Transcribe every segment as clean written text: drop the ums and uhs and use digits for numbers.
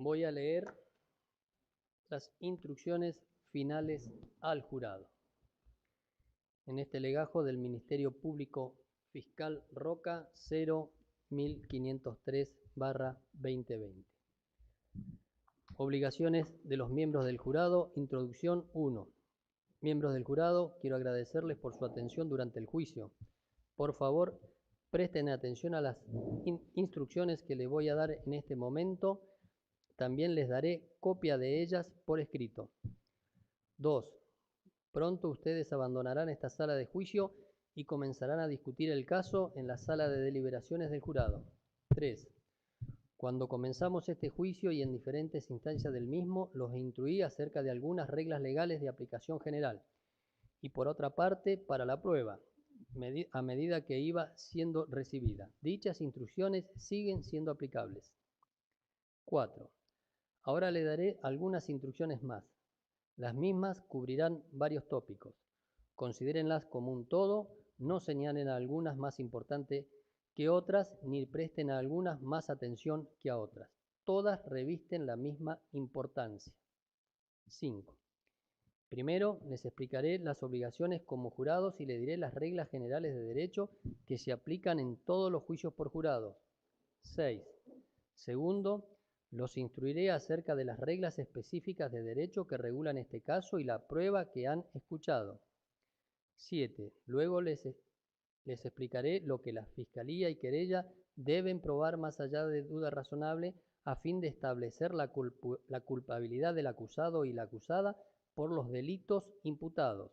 Voy a leer las instrucciones finales al jurado. En este legajo del Ministerio Público Fiscal Roca 01503/2020. Obligaciones de los miembros del jurado. Introducción 1. Miembros del jurado, quiero agradecerles por su atención durante el juicio. Por favor, presten atención a las instrucciones que les voy a dar en este momento. También les daré copia de ellas por escrito. 2. Pronto ustedes abandonarán esta sala de juicio y comenzarán a discutir el caso en la sala de deliberaciones del jurado. 3. Cuando comenzamos este juicio y en diferentes instancias del mismo, los instruí acerca de algunas reglas legales de aplicación general. Y por otra parte, para la prueba, a medida que iba siendo recibida, dichas instrucciones siguen siendo aplicables. 4. Ahora le daré algunas instrucciones más. Las mismas cubrirán varios tópicos. Considérenlas como un todo, no señalen a algunas más importantes que otras, ni presten a algunas más atención que a otras. Todas revisten la misma importancia. 5. Primero, les explicaré las obligaciones como jurados y les diré las reglas generales de derecho que se aplican en todos los juicios por jurado. 6. Segundo, los instruiré acerca de las reglas específicas de derecho que regulan este caso y la prueba que han escuchado. 7. Luego les explicaré lo que la Fiscalía y querella deben probar más allá de duda razonable a fin de establecer la culpabilidad del acusado y la acusada por los delitos imputados.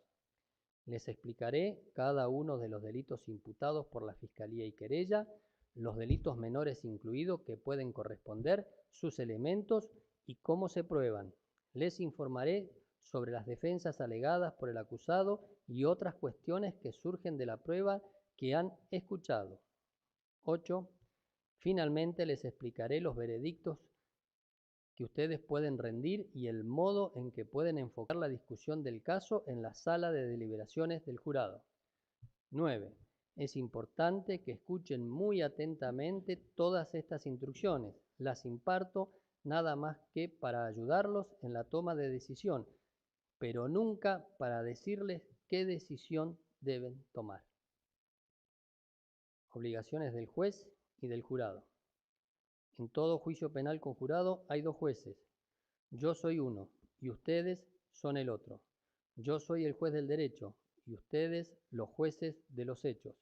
Les explicaré cada uno de los delitos imputados por la Fiscalía y querella, los delitos menores incluidos que pueden corresponder, sus elementos y cómo se prueban. Les informaré sobre las defensas alegadas por el acusado y otras cuestiones que surgen de la prueba que han escuchado. 8. Finalmente les explicaré los veredictos que ustedes pueden rendir y el modo en que pueden enfocar la discusión del caso en la sala de deliberaciones del jurado. 9. Es importante que escuchen muy atentamente todas estas instrucciones. Las imparto nada más que para ayudarlos en la toma de decisión, pero nunca para decirles qué decisión deben tomar. Obligaciones del juez y del jurado. En todo juicio penal con jurado hay dos jueces. Yo soy uno y ustedes son el otro. Yo soy el juez del derecho y ustedes los jueces de los hechos.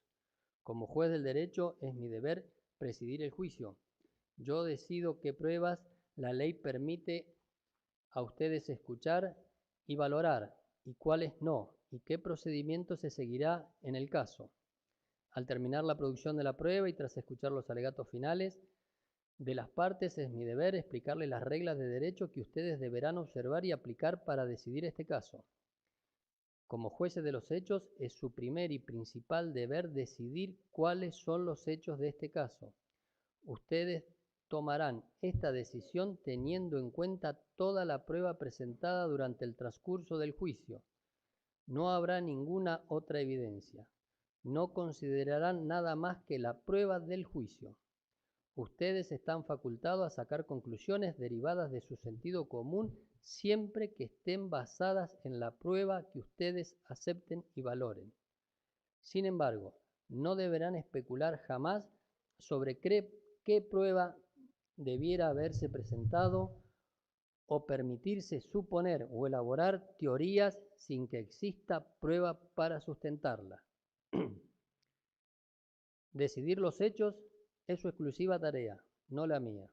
Como juez del derecho es mi deber presidir el juicio. Yo decido qué pruebas la ley permite a ustedes escuchar y valorar y cuáles no, y qué procedimiento se seguirá en el caso. Al terminar la producción de la prueba y tras escuchar los alegatos finales de las partes, es mi deber explicarles las reglas de derecho que ustedes deberán observar y aplicar para decidir este caso. Como jueces de los hechos, es su primer y principal deber decidir cuáles son los hechos de este caso. Ustedes tomarán esta decisión teniendo en cuenta toda la prueba presentada durante el transcurso del juicio. No habrá ninguna otra evidencia. No considerarán nada más que la prueba del juicio. Ustedes están facultados a sacar conclusiones derivadas de su sentido común siempre que estén basadas en la prueba que ustedes acepten y valoren. Sin embargo, no deberán especular jamás sobre qué prueba debiera haberse presentado o permitirse suponer o elaborar teorías sin que exista prueba para sustentarla. Decidir los hechos es su exclusiva tarea, no la mía.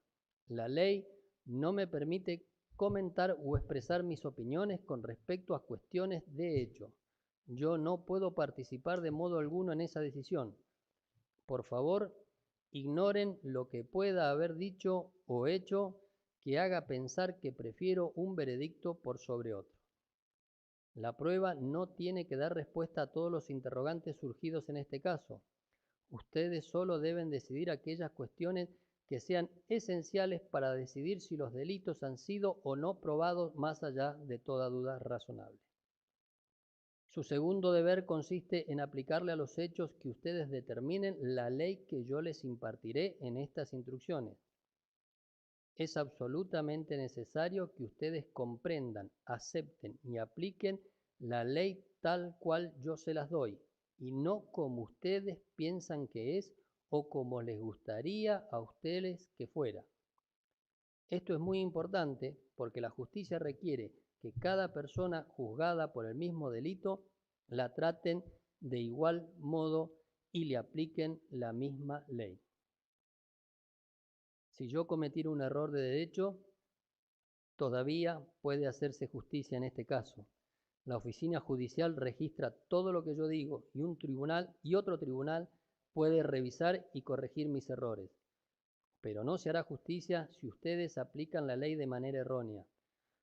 La ley no me permite comentar o expresar mis opiniones con respecto a cuestiones de hecho. Yo no puedo participar de modo alguno en esa decisión. Por favor, ignoren lo que pueda haber dicho o hecho que haga pensar que prefiero un veredicto por sobre otro. La prueba no tiene que dar respuesta a todos los interrogantes surgidos en este caso. Ustedes solo deben decidir aquellas cuestiones que sean esenciales para decidir si los delitos han sido o no probados más allá de toda duda razonable. Su segundo deber consiste en aplicarle a los hechos que ustedes determinen la ley que yo les impartiré en estas instrucciones. Es absolutamente necesario que ustedes comprendan, acepten y apliquen la ley tal cual yo se las doy, y no como ustedes piensan que es o como les gustaría a ustedes que fuera. Esto es muy importante porque la justicia requiere que cada persona juzgada por el mismo delito la traten de igual modo y le apliquen la misma ley. Si yo cometiera un error de derecho, todavía puede hacerse justicia en este caso. La oficina judicial registra todo lo que yo digo y un tribunal y otro tribunal puede revisar y corregir mis errores. Pero no se hará justicia si ustedes aplican la ley de manera errónea.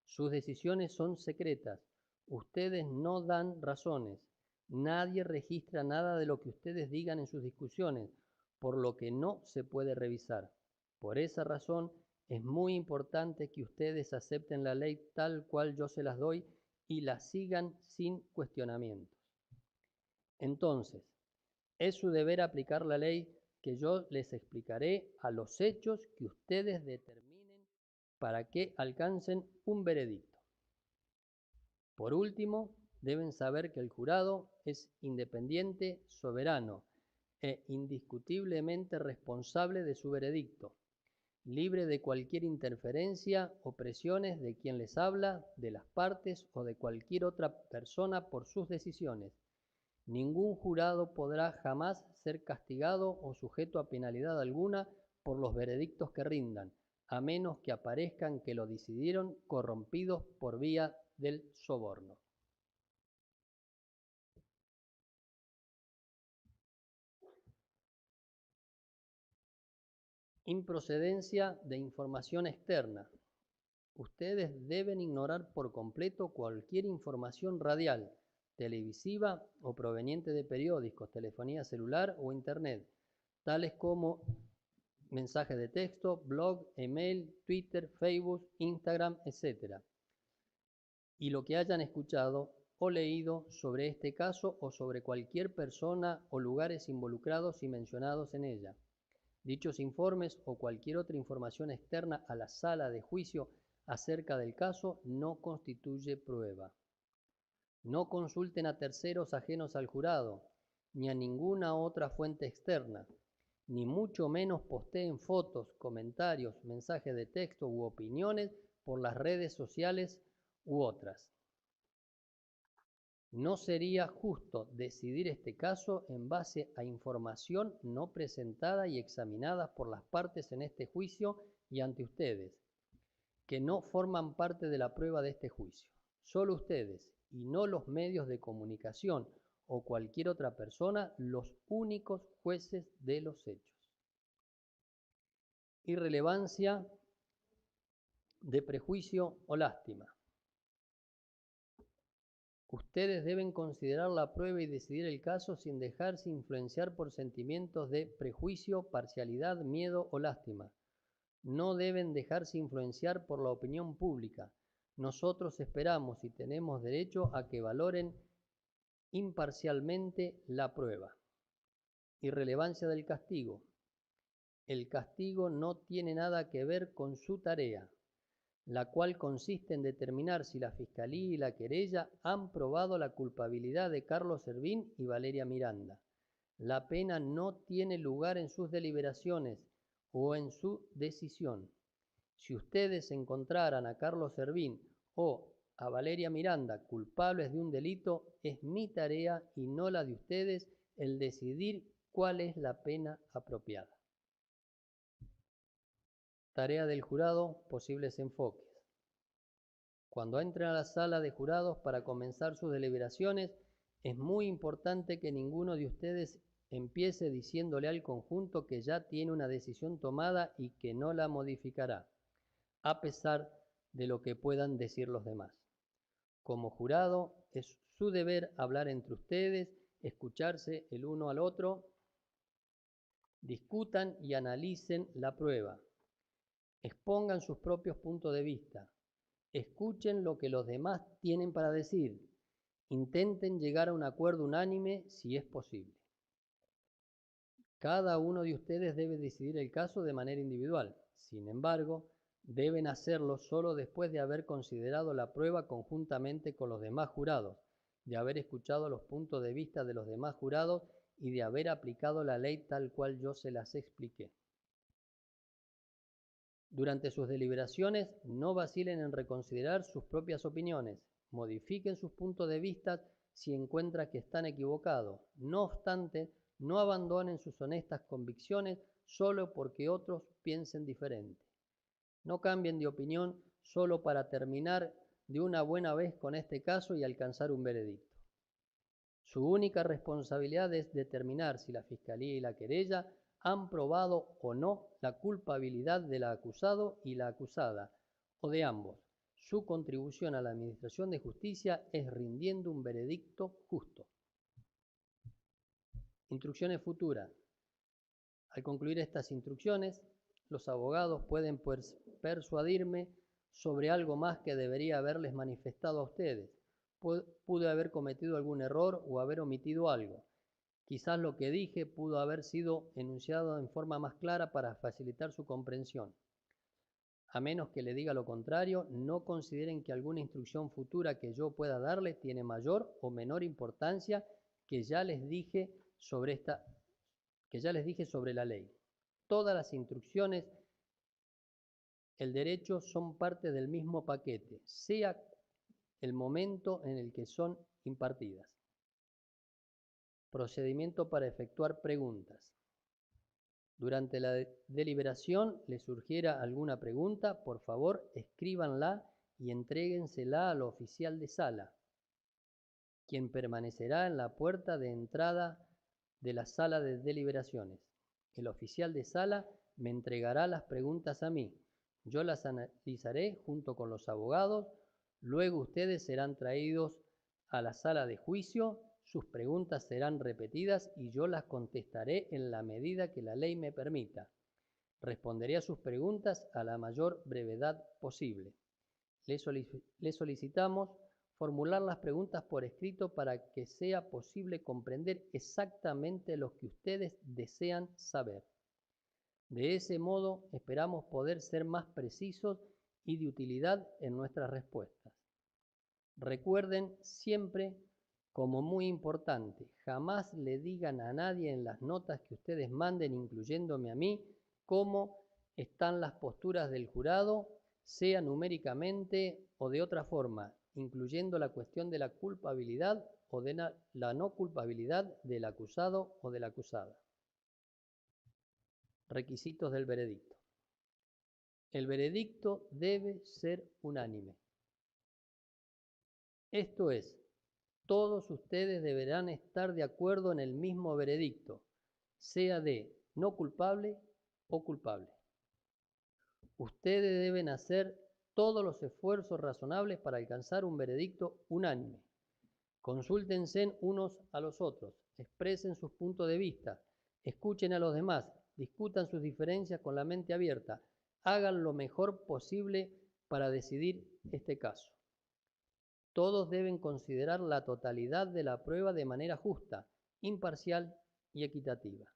Sus decisiones son secretas. Ustedes no dan razones. Nadie registra nada de lo que ustedes digan en sus discusiones, por lo que no se puede revisar. Por esa razón, es muy importante que ustedes acepten la ley tal cual yo se las doy y la sigan sin cuestionamientos. Entonces, es su deber aplicar la ley que yo les explicaré a los hechos que ustedes determinen para que alcancen un veredicto. Por último, deben saber que el jurado es independiente, soberano e indiscutiblemente responsable de su veredicto, libre de cualquier interferencia o presiones de quien les habla, de las partes o de cualquier otra persona por sus decisiones. Ningún jurado podrá jamás ser castigado o sujeto a penalidad alguna por los veredictos que rindan, a menos que aparezcan que lo decidieron corrompidos por vía del soborno. Improcedencia de información externa. Ustedes deben ignorar por completo cualquier información radial, televisiva o proveniente de periódicos, telefonía celular o internet, tales como mensajes de texto, blog, email, Twitter, Facebook, Instagram, etc. Y lo que hayan escuchado o leído sobre este caso o sobre cualquier persona o lugares involucrados y mencionados en ella. Dichos informes o cualquier otra información externa a la sala de juicio acerca del caso no constituye prueba. No consulten a terceros ajenos al jurado, ni a ninguna otra fuente externa, ni mucho menos posteen fotos, comentarios, mensajes de texto u opiniones por las redes sociales u otras. No sería justo decidir este caso en base a información no presentada y examinada por las partes en este juicio y ante ustedes, que no forman parte de la prueba de este juicio. Solo ustedes, y no los medios de comunicación o cualquier otra persona, los únicos jueces de los hechos. Irrelevancia de prejuicio o lástima. Ustedes deben considerar la prueba y decidir el caso sin dejarse influenciar por sentimientos de prejuicio, parcialidad, miedo o lástima. No deben dejarse influenciar por la opinión pública. Nosotros esperamos y tenemos derecho a que valoren imparcialmente la prueba. Irrelevancia del castigo. El castigo no tiene nada que ver con su tarea, la cual consiste en determinar si la Fiscalía y la querella han probado la culpabilidad de Carlos Servín y Valeria Miranda. La pena no tiene lugar en sus deliberaciones o en su decisión. Si ustedes encontraran a Carlos Servín o a Valeria Miranda culpables de un delito, es mi tarea y no la de ustedes el decidir cuál es la pena apropiada. Tarea del jurado, posibles enfoques. Cuando entren a la sala de jurados para comenzar sus deliberaciones, es muy importante que ninguno de ustedes empiece diciéndole al conjunto que ya tiene una decisión tomada y que no la modificará, a pesar de lo que puedan decir los demás. Como jurado, es su deber hablar entre ustedes, escucharse el uno al otro, discutan y analicen la prueba, expongan sus propios puntos de vista, escuchen lo que los demás tienen para decir, intenten llegar a un acuerdo unánime si es posible. Cada uno de ustedes debe decidir el caso de manera individual. Sin embargo, Deben hacerlo solo después de haber considerado la prueba conjuntamente con los demás jurados, de haber escuchado los puntos de vista de los demás jurados y de haber aplicado la ley tal cual yo se las expliqué. Durante sus deliberaciones, no vacilen en reconsiderar sus propias opiniones. Modifiquen sus puntos de vista si encuentran que están equivocados. No obstante, no abandonen sus honestas convicciones solo porque otros piensen diferente. No cambien de opinión solo para terminar de una buena vez con este caso y alcanzar un veredicto. Su única responsabilidad es determinar si la Fiscalía y la querella han probado o no la culpabilidad del acusado y la acusada, o de ambos. Su contribución a la administración de justicia es rindiendo un veredicto justo. Instrucciones futuras. Al concluir estas instrucciones, los abogados pueden persuadirme sobre algo más que debería haberles manifestado a ustedes. Pude haber cometido algún error o haber omitido algo. Quizás lo que dije pudo haber sido enunciado en forma más clara para facilitar su comprensión. A menos que le diga lo contrario, no consideren que alguna instrucción futura que yo pueda darles tiene mayor o menor importancia que ya les dije sobre la ley. Todas las instrucciones, el derecho son parte del mismo paquete, sea el momento en el que son impartidas. Procedimiento para efectuar preguntas. Durante la deliberación les surgiera alguna pregunta, por favor escríbanla y entréguensela al oficial de sala, quien permanecerá en la puerta de entrada de la sala de deliberaciones. El oficial de sala me entregará las preguntas a mí. Yo las analizaré junto con los abogados. Luego ustedes serán traídos a la sala de juicio. Sus preguntas serán repetidas y yo las contestaré en la medida que la ley me permita. Responderé a sus preguntas a la mayor brevedad posible. Les solicitamos formular las preguntas por escrito para que sea posible comprender exactamente lo que ustedes desean saber. De ese modo, esperamos poder ser más precisos y de utilidad en nuestras respuestas. Recuerden siempre, como muy importante, jamás le digan a nadie en las notas que ustedes manden, incluyéndome a mí, cómo están las posturas del jurado, sea numéricamente o de otra forma, incluyendo la cuestión de la culpabilidad o de la no culpabilidad del acusado o de la acusada. Requisitos del veredicto. El veredicto debe ser unánime. Esto es, todos ustedes deberán estar de acuerdo en el mismo veredicto, sea de no culpable o culpable. Ustedes deben hacer todos los esfuerzos razonables para alcanzar un veredicto unánime. Consúltense unos a los otros, expresen sus puntos de vista, escuchen a los demás, discutan sus diferencias con la mente abierta, hagan lo mejor posible para decidir este caso. Todos deben considerar la totalidad de la prueba de manera justa, imparcial y equitativa.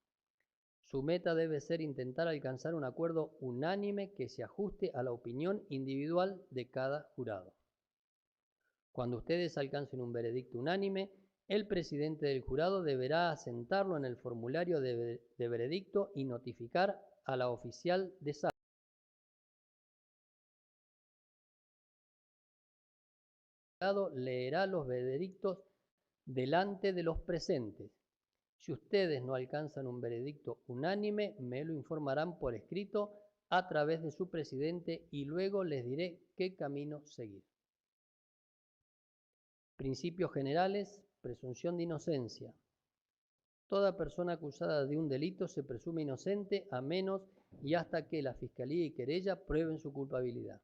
Su meta debe ser intentar alcanzar un acuerdo unánime que se ajuste a la opinión individual de cada jurado. Cuando ustedes alcancen un veredicto unánime, el presidente del jurado deberá asentarlo en el formulario de veredicto y notificar a la oficial de sala. El jurado leerá los veredictos delante de los presentes. Si ustedes no alcanzan un veredicto unánime, me lo informarán por escrito a través de su presidente y luego les diré qué camino seguir. Principios generales, presunción de inocencia. Toda persona acusada de un delito se presume inocente a menos y hasta que la Fiscalía y querella prueben su culpabilidad.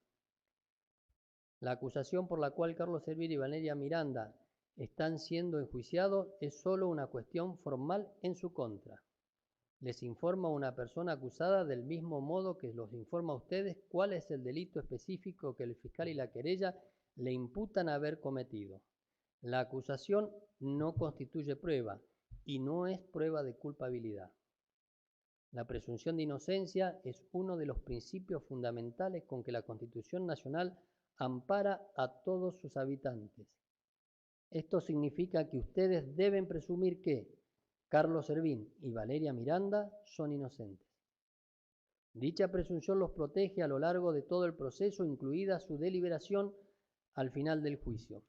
La acusación por la cual Carlos Elvira y Valeria Miranda están siendo enjuiciados es solo una cuestión formal en su contra. Les informa una persona acusada del mismo modo que los informa a ustedes cuál es el delito específico que el fiscal y la querella le imputan haber cometido. La acusación no constituye prueba y no es prueba de culpabilidad. La presunción de inocencia es uno de los principios fundamentales con que la Constitución Nacional ampara a todos sus habitantes. Esto significa que ustedes deben presumir que Carlos Servín y Valeria Miranda son inocentes. Dicha presunción los protege a lo largo de todo el proceso, incluida su deliberación al final del juicio.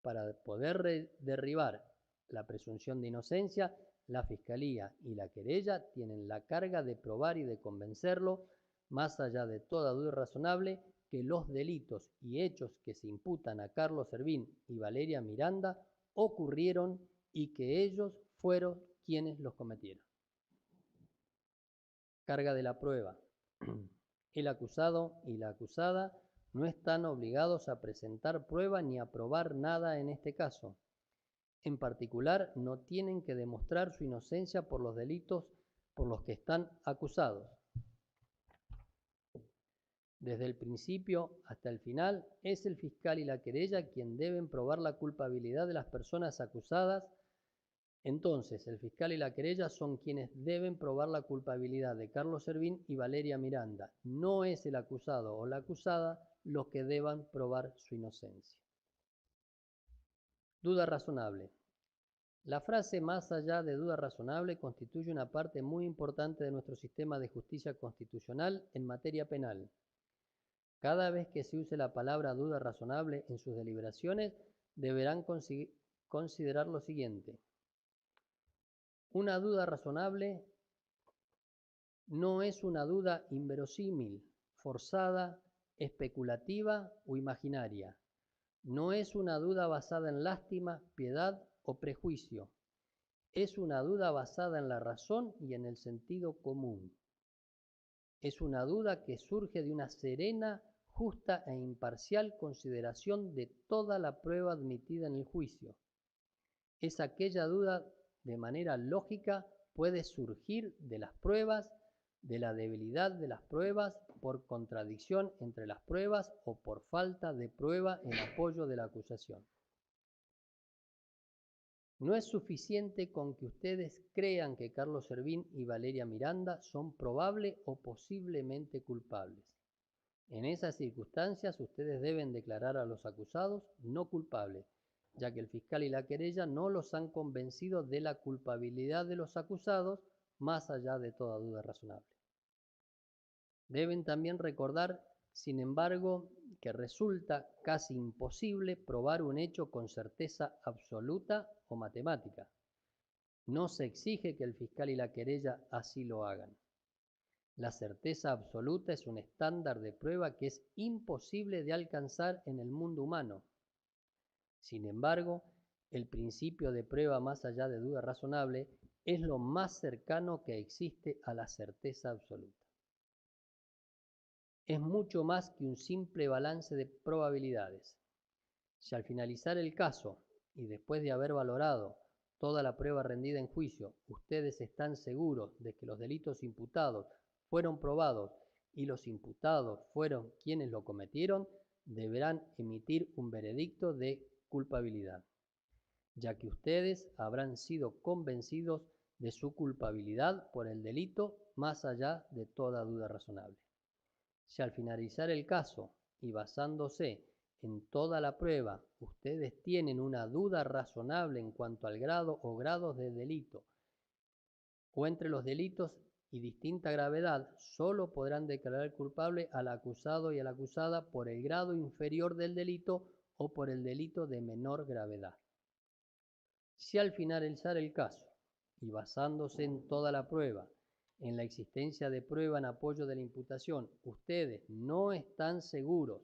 Para poder derribar la presunción de inocencia, la Fiscalía y la querella tienen la carga de probar y de convencerlo, más allá de toda duda razonable, que los delitos y hechos que se imputan a Carlos Servín y Valeria Miranda ocurrieron y que ellos fueron quienes los cometieron. Carga de la prueba. El acusado y la acusada no están obligados a presentar prueba ni a probar nada en este caso. En particular, no tienen que demostrar su inocencia por los delitos por los que están acusados. Desde el principio hasta el final, es el fiscal y la querella quien deben probar la culpabilidad de las personas acusadas. Entonces, el fiscal y la querella son quienes deben probar la culpabilidad de Carlos Servín y Valeria Miranda. No es el acusado o la acusada los que deban probar su inocencia. Duda razonable. La frase "más allá de duda razonable" constituye una parte muy importante de nuestro sistema de justicia constitucional en materia penal. Cada vez que se use la palabra duda razonable en sus deliberaciones, deberán considerar lo siguiente. Una duda razonable no es una duda inverosímil, forzada, especulativa o imaginaria. No es una duda basada en lástima, piedad o prejuicio. Es una duda basada en la razón y en el sentido común. Es una duda que surge de una serena, justa e imparcial consideración de toda la prueba admitida en el juicio. Es aquella duda de manera lógica puede surgir de las pruebas, de la debilidad de las pruebas, por contradicción entre las pruebas o por falta de prueba en apoyo de la acusación. No es suficiente con que ustedes crean que Carlos Servín y Valeria Miranda son probable o posiblemente culpables. En esas circunstancias, ustedes deben declarar a los acusados no culpables, ya que el fiscal y la querella no los han convencido de la culpabilidad de los acusados, más allá de toda duda razonable. Deben también recordar, sin embargo, que resulta casi imposible probar un hecho con certeza absoluta o matemática. No se exige que el fiscal y la querella así lo hagan. La certeza absoluta es un estándar de prueba que es imposible de alcanzar en el mundo humano. Sin embargo, el principio de prueba más allá de duda razonable es lo más cercano que existe a la certeza absoluta. Es mucho más que un simple balance de probabilidades. Si al finalizar el caso y después de haber valorado toda la prueba rendida en juicio, ustedes están seguros de que los delitos imputados fueron probados y los imputados fueron quienes lo cometieron, deberán emitir un veredicto de culpabilidad, ya que ustedes habrán sido convencidos de su culpabilidad por el delito más allá de toda duda razonable. Si al finalizar el caso y basándose en toda la prueba, ustedes tienen una duda razonable en cuanto al grado o grados de delito o entre los delitos y distinta gravedad, solo podrán declarar culpable al acusado y a la acusada por el grado inferior del delito o por el delito de menor gravedad. Si al finalizar el caso y basándose en toda la prueba, en la existencia de prueba en apoyo de la imputación, ustedes no están seguros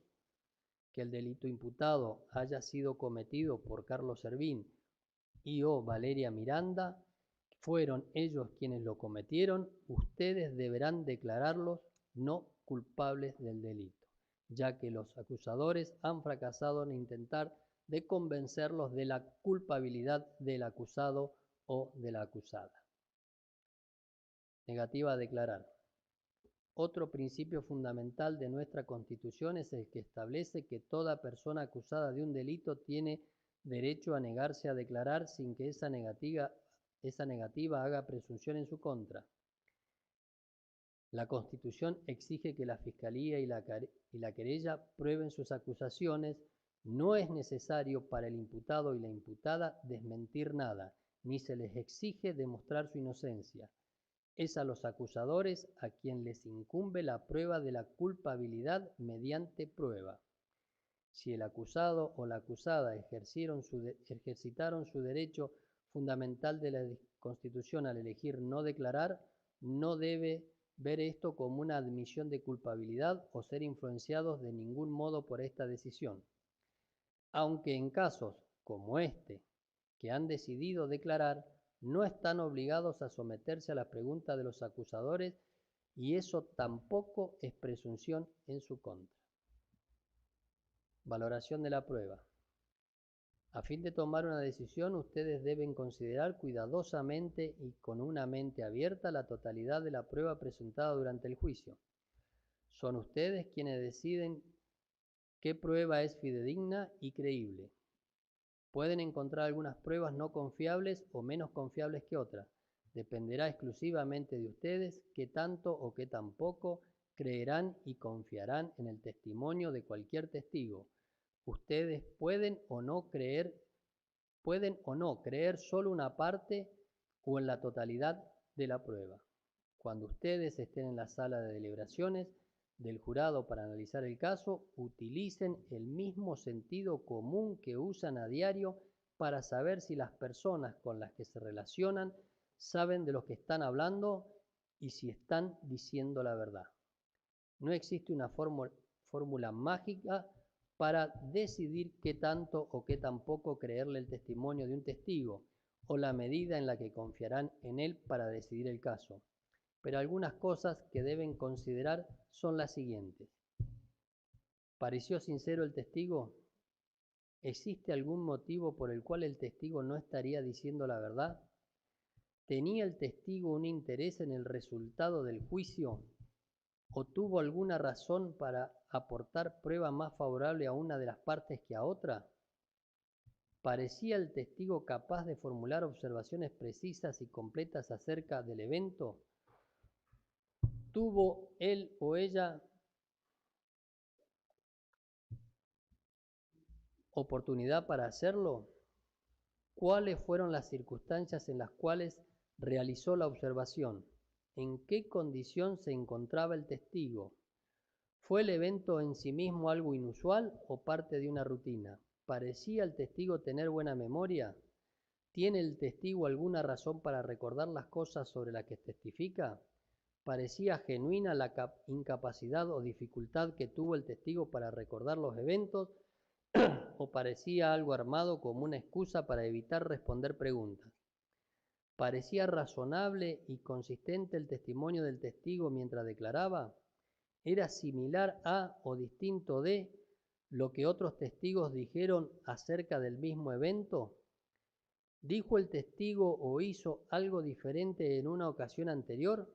que el delito imputado haya sido cometido por Carlos Servín y o Valeria Miranda, fueron ellos quienes lo cometieron, ustedes deberán declararlos no culpables del delito, ya que los acusadores han fracasado en intentar de convencerlos de la culpabilidad del acusado o de la acusada. Negativa a declarar. Otro principio fundamental de nuestra Constitución es el que establece que toda persona acusada de un delito tiene derecho a negarse a declarar sin que esa negativa haga presunción en su contra. La Constitución exige que la Fiscalía y la querella prueben sus acusaciones. No es necesario para el imputado y la imputada desmentir nada, ni se les exige demostrar su inocencia. Es a los acusadores a quien les incumbe la prueba de la culpabilidad mediante prueba. Si el acusado o la acusada ejercitaron su derecho fundamental de la Constitución al elegir no declarar, no debe ver esto como una admisión de culpabilidad o ser influenciados de ningún modo por esta decisión. Aunque en casos como este, que han decidido declarar, no están obligados a someterse a la pregunta de los acusadores y eso tampoco es presunción en su contra. Valoración de la prueba. A fin de tomar una decisión, ustedes deben considerar cuidadosamente y con una mente abierta la totalidad de la prueba presentada durante el juicio. Son ustedes quienes deciden qué prueba es fidedigna y creíble. Pueden encontrar algunas pruebas no confiables o menos confiables que otras. Dependerá exclusivamente de ustedes qué tanto o qué tan poco creerán y confiarán en el testimonio de cualquier testigo. Ustedes pueden o no creer solo una parte o en la totalidad de la prueba. Cuando ustedes estén en la sala de deliberaciones del jurado para analizar el caso, utilicen el mismo sentido común que usan a diario para saber si las personas con las que se relacionan saben de lo que están hablando y si están diciendo la verdad. No existe una fórmula mágica para decidir qué tanto o qué tan poco creerle el testimonio de un testigo o la medida en la que confiarán en él para decidir el caso. Pero algunas cosas que deben considerar son las siguientes. ¿Pareció sincero el testigo? ¿Existe algún motivo por el cual el testigo no estaría diciendo la verdad? ¿Tenía el testigo un interés en el resultado del juicio? ¿O tuvo alguna razón para aportar prueba más favorable a una de las partes que a otra? ¿Parecía el testigo capaz de formular observaciones precisas y completas acerca del evento? ¿Tuvo él o ella oportunidad para hacerlo? ¿Cuáles fueron las circunstancias en las cuales realizó la observación? ¿En qué condición se encontraba el testigo? ¿Fue el evento en sí mismo algo inusual o parte de una rutina? ¿Parecía el testigo tener buena memoria? ¿Tiene el testigo alguna razón para recordar las cosas sobre las que testifica? ¿Parecía genuina la incapacidad o dificultad que tuvo el testigo para recordar los eventos? ¿O parecía algo armado como una excusa para evitar responder preguntas? ¿Parecía razonable y consistente el testimonio del testigo mientras declaraba? ¿Era similar a o distinto de lo que otros testigos dijeron acerca del mismo evento? ¿Dijo el testigo o hizo algo diferente en una ocasión anterior?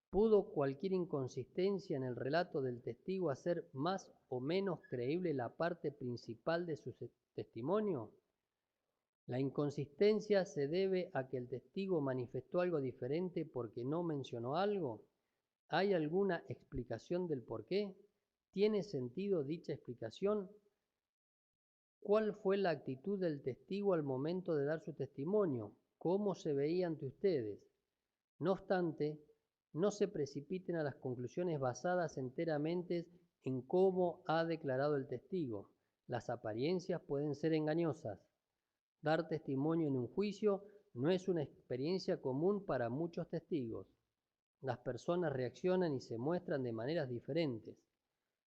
¿Pudo cualquier inconsistencia en el relato del testigo hacer más o menos creíble la parte principal de su testimonio? La inconsistencia se debe a que el testigo manifestó algo diferente porque no mencionó algo. ¿Hay alguna explicación del por qué? ¿Tiene sentido dicha explicación? ¿Cuál fue la actitud del testigo al momento de dar su testimonio? ¿Cómo se veía ante ustedes? No obstante, no se precipiten a las conclusiones basadas enteramente en cómo ha declarado el testigo. Las apariencias pueden ser engañosas. Dar testimonio en un juicio no es una experiencia común para muchos testigos. Las personas reaccionan y se muestran de maneras diferentes.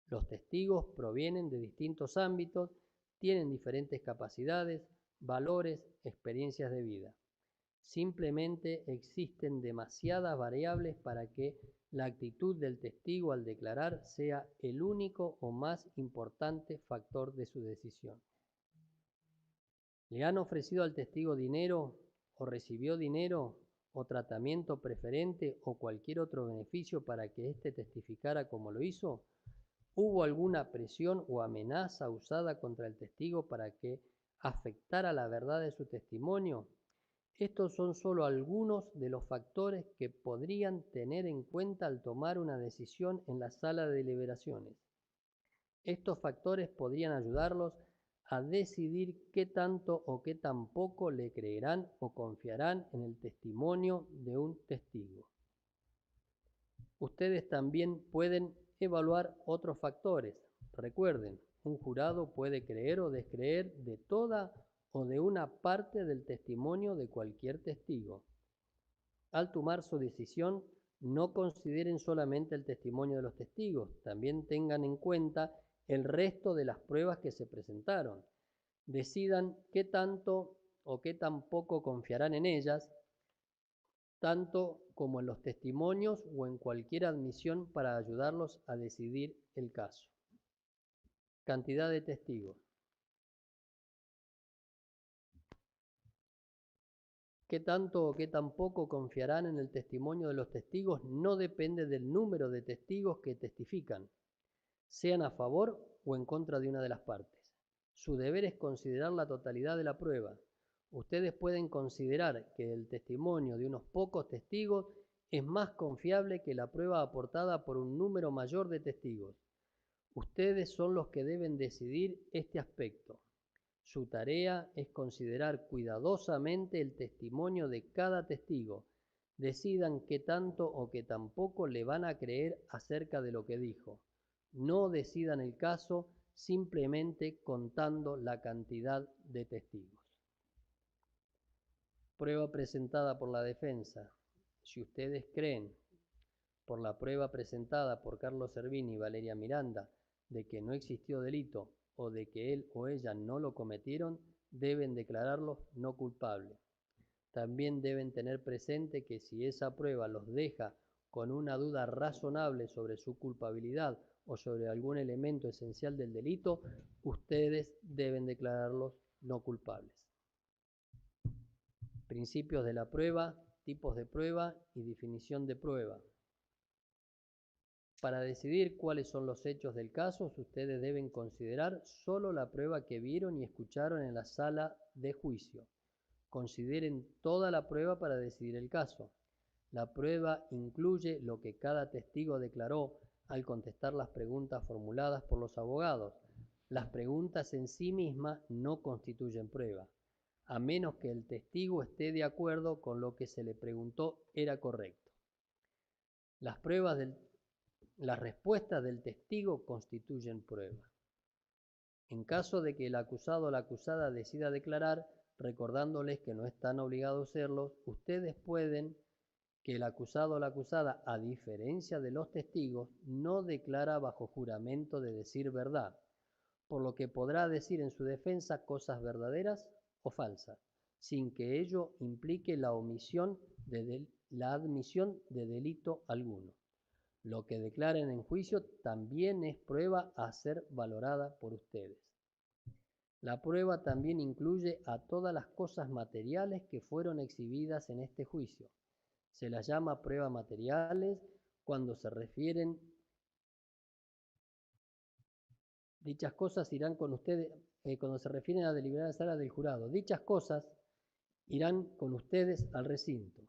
Los testigos provienen de distintos ámbitos, tienen diferentes capacidades, valores, experiencias de vida. Simplemente existen demasiadas variables para que la actitud del testigo al declarar sea el único o más importante factor de su decisión. ¿Le han ofrecido al testigo dinero o recibió dinero o tratamiento preferente o cualquier otro beneficio para que éste testificara como lo hizo? ¿Hubo alguna presión o amenaza usada contra el testigo para que afectara la verdad de su testimonio? Estos son solo algunos de los factores que podrían tener en cuenta al tomar una decisión en la sala de deliberaciones. Estos factores podrían ayudarlos a decidir qué tanto o qué tan poco le creerán o confiarán en el testimonio de un testigo. Ustedes también pueden evaluar otros factores. Recuerden, un jurado puede creer o descreer de toda o de una parte del testimonio de cualquier testigo. Al tomar su decisión, no consideren solamente el testimonio de los testigos, también tengan en cuenta el resto de las pruebas que se presentaron. Decidan qué tanto o qué tan poco confiarán en ellas, tanto como en los testimonios o en cualquier admisión para ayudarlos a decidir el caso. Cantidad de testigos. ¿Qué tanto o qué tan poco confiarán en el testimonio de los testigos? No depende del número de testigos que testifican, sean a favor o en contra de una de las partes. Su deber es considerar la totalidad de la prueba. Ustedes pueden considerar que el testimonio de unos pocos testigos es más confiable que la prueba aportada por un número mayor de testigos. Ustedes son los que deben decidir este aspecto. Su tarea es considerar cuidadosamente el testimonio de cada testigo. Decidan qué tanto o qué tan poco le van a creer acerca de lo que dijo. No decidan el caso simplemente contando la cantidad de testigos. Prueba presentada por la defensa. Si ustedes creen, por la prueba presentada por Carlos Servini y Valeria Miranda, de que no existió delito o de que él o ella no lo cometieron, deben declararlos no culpables. También deben tener presente que si esa prueba los deja con una duda razonable sobre su culpabilidad o sobre algún elemento esencial del delito, ustedes deben declararlos no culpables. Principios de la prueba, tipos de prueba y definición de prueba. Para decidir cuáles son los hechos del caso, ustedes deben considerar solo la prueba que vieron y escucharon en la sala de juicio. Consideren toda la prueba para decidir el caso. La prueba incluye lo que cada testigo declaró al contestar las preguntas formuladas por los abogados. Las preguntas en sí mismas no constituyen prueba, a menos que el testigo esté de acuerdo con lo que se le preguntó era correcto. Las respuestas del testigo constituyen prueba. En caso de que el acusado o la acusada decida declarar, recordándoles que no están obligados a hacerlo, ustedes pueden que el acusado o la acusada, a diferencia de los testigos, no declara bajo juramento de decir verdad, por lo que podrá decir en su defensa cosas verdaderas o falsas, sin que ello implique la admisión de delito alguno. Lo que declaren en juicio también es prueba a ser valorada por ustedes. La prueba también incluye a todas las cosas materiales que fueron exhibidas en este juicio. Se las llama pruebas materiales cuando se refieren. Dichas cosas irán con ustedes cuando se refieren a deliberar en sala del jurado. Dichas cosas irán con ustedes al recinto.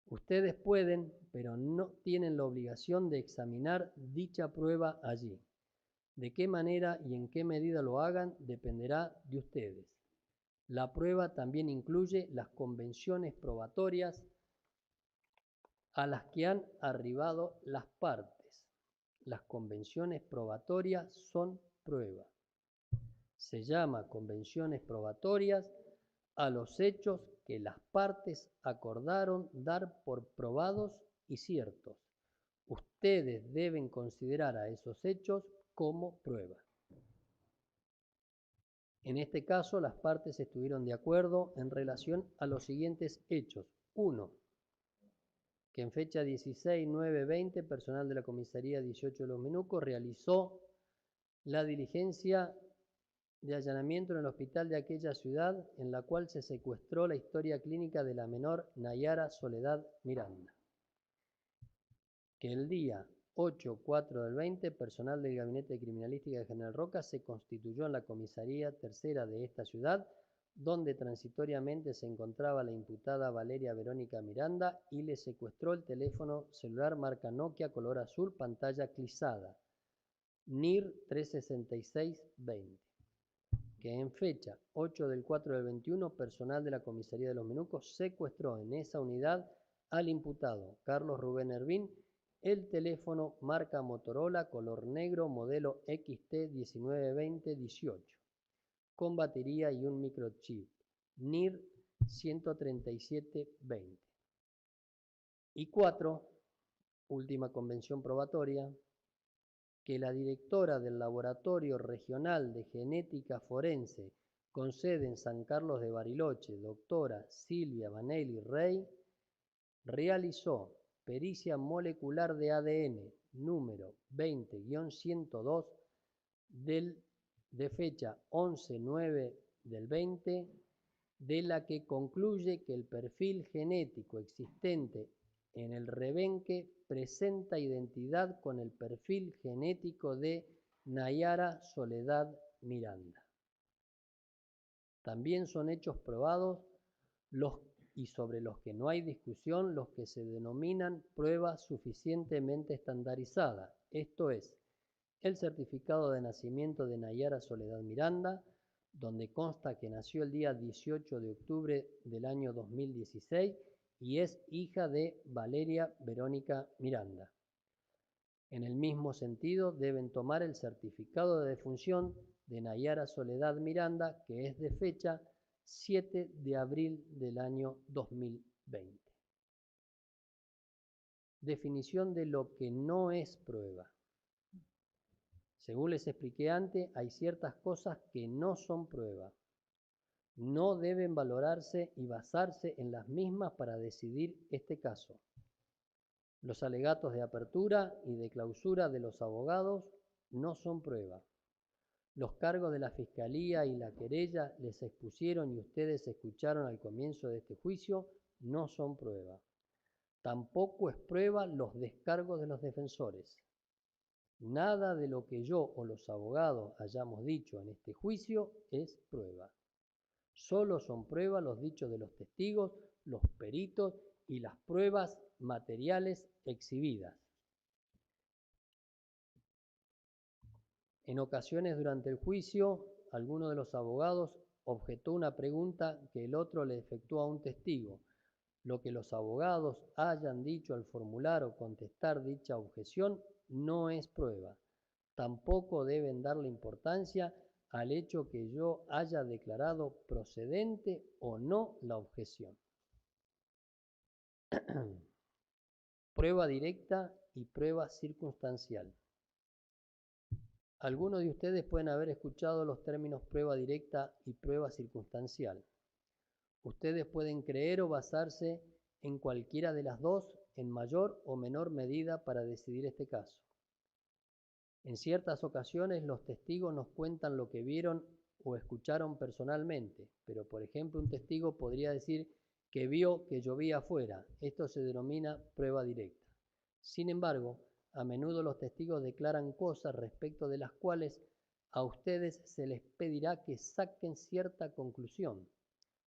Ustedes pueden, pero no tienen la obligación de examinar dicha prueba allí. De qué manera y en qué medida lo hagan dependerá de ustedes. La prueba también incluye las convenciones probatorias a las que han arribado las partes. Las convenciones probatorias son prueba. Se llama convenciones probatorias a los hechos que las partes acordaron dar por probados y ciertos. Ustedes deben considerar a esos hechos como prueba. En este caso, las partes estuvieron de acuerdo en relación a los siguientes hechos. 1. Que en fecha 16/9/20, personal de la comisaría 18 de Los Menucos realizó la diligencia de allanamiento en el hospital de aquella ciudad en la cual se secuestró la historia clínica de la menor Nayara Soledad Miranda. Que el día 8/4/20, personal del Gabinete de Criminalística de General Roca se constituyó en la comisaría tercera de esta ciudad donde transitoriamente se encontraba la imputada Valeria Verónica Miranda y le secuestró el teléfono celular marca Nokia color azul, pantalla clisada, NIR 36620, que en fecha 8 del 4 del 21, personal de la Comisaría de Los Menucos secuestró en esa unidad al imputado Carlos Rubén Hervín el teléfono marca Motorola color negro modelo XT192018 con batería y un microchip NIR 13720. Y 4, última convención probatoria, que la directora del Laboratorio Regional de Genética Forense con sede en San Carlos de Bariloche, doctora Silvia Vanelli Rey, realizó pericia molecular de ADN número 20-102 de fecha 11/9 del 20, de la que concluye que el perfil genético existente en el rebenque presenta identidad con el perfil genético de Nayara Soledad Miranda. También son hechos probados y sobre los que no hay discusión los que se denominan pruebas suficientemente estandarizadas, esto es, el certificado de nacimiento de Nayara Soledad Miranda, donde consta que nació el día 18 de octubre del año 2016 y es hija de Valeria Verónica Miranda. En el mismo sentido, deben tomar el certificado de defunción de Nayara Soledad Miranda, que es de fecha 7 de abril del año 2020. Definición de lo que no es prueba. Según les expliqué antes, hay ciertas cosas que no son prueba. No deben valorarse y basarse en las mismas para decidir este caso. Los alegatos de apertura y de clausura de los abogados no son prueba. Los cargos de la Fiscalía y la querella les expusieron y ustedes escucharon al comienzo de este juicio no son prueba. Tampoco es prueba los descargos de los defensores. Nada de lo que yo o los abogados hayamos dicho en este juicio es prueba. Solo son prueba los dichos de los testigos, los peritos y las pruebas materiales exhibidas. En ocasiones durante el juicio, alguno de los abogados objetó una pregunta que el otro le efectuó a un testigo. Lo que los abogados hayan dicho al formular o contestar dicha objeción no es prueba. Tampoco deben darle importancia al hecho que yo haya declarado procedente o no la objeción. Prueba directa y prueba circunstancial. Algunos de ustedes pueden haber escuchado los términos prueba directa y prueba circunstancial. Ustedes pueden creer o basarse en cualquiera de las dos en mayor o menor medida para decidir este caso. En ciertas ocasiones los testigos nos cuentan lo que vieron o escucharon personalmente, pero por ejemplo un testigo podría decir que vio que llovía afuera. Esto se denomina prueba directa. Sin embargo, a menudo los testigos declaran cosas respecto de las cuales a ustedes se les pedirá que saquen cierta conclusión.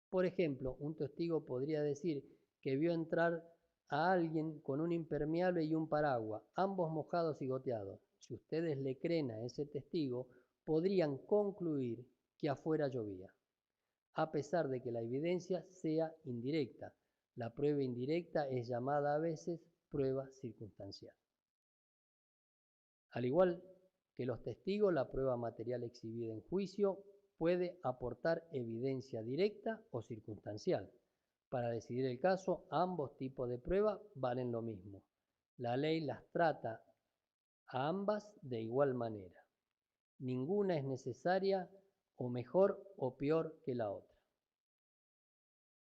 Por ejemplo, un testigo podría decir que vio entrar a alguien con un impermeable y un paraguas, ambos mojados y goteados. Si ustedes le creen a ese testigo, podrían concluir que afuera llovía, a pesar de que la evidencia sea indirecta. La prueba indirecta es llamada a veces prueba circunstancial. Al igual que los testigos, la prueba material exhibida en juicio puede aportar evidencia directa o circunstancial. Para decidir el caso, ambos tipos de prueba valen lo mismo. La ley las trata a ambas de igual manera. Ninguna es necesaria o mejor o peor que la otra.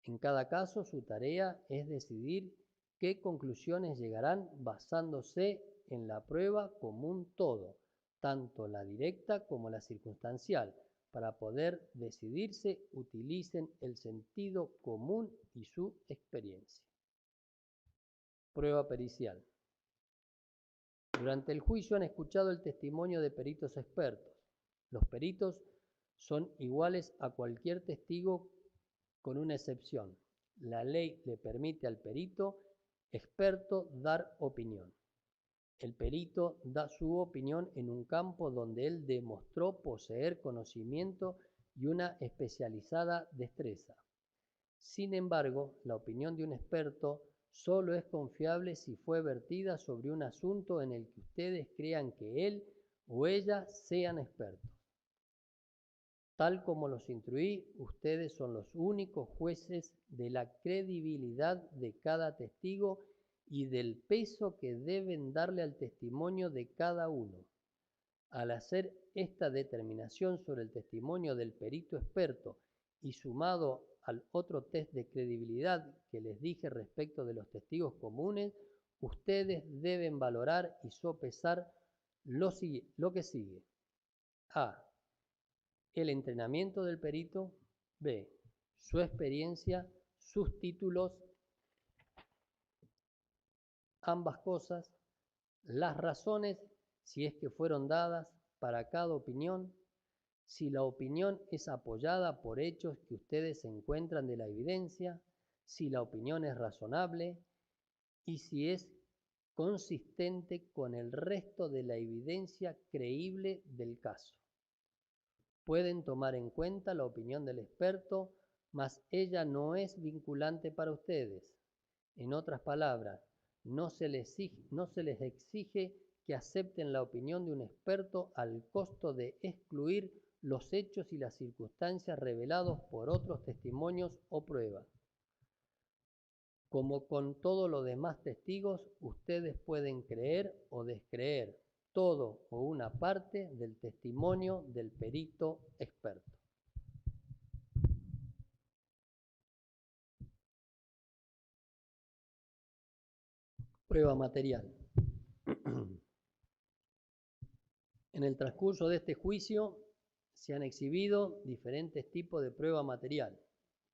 En cada caso, su tarea es decidir qué conclusiones llegarán basándose en la prueba como un todo, tanto la directa como la circunstancial. Para poder decidirse, utilicen el sentido común y su experiencia. Prueba pericial. Durante el juicio han escuchado el testimonio de peritos expertos. Los peritos son iguales a cualquier testigo con una excepción. La ley le permite al perito experto dar opinión. El perito da su opinión en un campo donde él demostró poseer conocimiento y una especializada destreza. Sin embargo, la opinión de un experto solo es confiable si fue vertida sobre un asunto en el que ustedes crean que él o ella sean expertos. Tal como los instruí, ustedes son los únicos jueces de la credibilidad de cada testigo y del peso que deben darle al testimonio de cada uno. Al hacer esta determinación sobre el testimonio del perito experto y sumado al otro test de credibilidad que les dije respecto de los testigos comunes, ustedes deben valorar y sopesar lo que sigue. A. El entrenamiento del perito. B. Su experiencia, sus títulos, ambas cosas, las razones, si es que fueron dadas para cada opinión, si la opinión es apoyada por hechos que ustedes encuentran de la evidencia, si la opinión es razonable y si es consistente con el resto de la evidencia creíble del caso. Pueden tomar en cuenta la opinión del experto, mas ella no es vinculante para ustedes. En otras palabras, no se les exige que acepten la opinión de un experto al costo de excluir los hechos y las circunstancias revelados por otros testimonios o pruebas. Como con todos los demás testigos, ustedes pueden creer o descreer todo o una parte del testimonio del perito experto. Prueba material. En el transcurso de este juicio se han exhibido diferentes tipos de prueba material,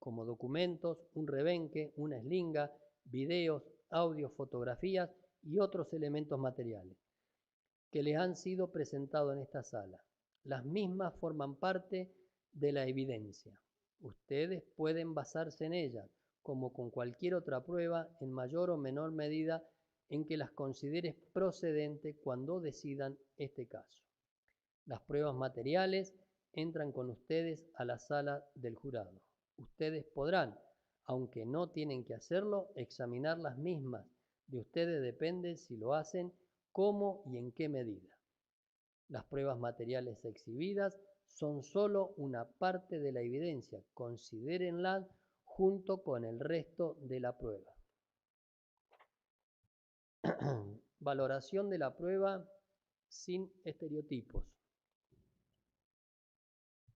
como documentos, un rebenque, una eslinga, videos, audios, fotografías y otros elementos materiales que les han sido presentados en esta sala. Las mismas forman parte de la evidencia. Ustedes pueden basarse en ellas, como con cualquier otra prueba, en mayor o menor medida en que las consideres procedentes cuando decidan este caso. Las pruebas materiales entran con ustedes a la sala del jurado. Ustedes podrán, aunque no tienen que hacerlo, examinar las mismas. De ustedes depende si lo hacen, cómo y en qué medida. Las pruebas materiales exhibidas son solo una parte de la evidencia. Considérenlas junto con el resto de la prueba. Valoración de la prueba sin estereotipos.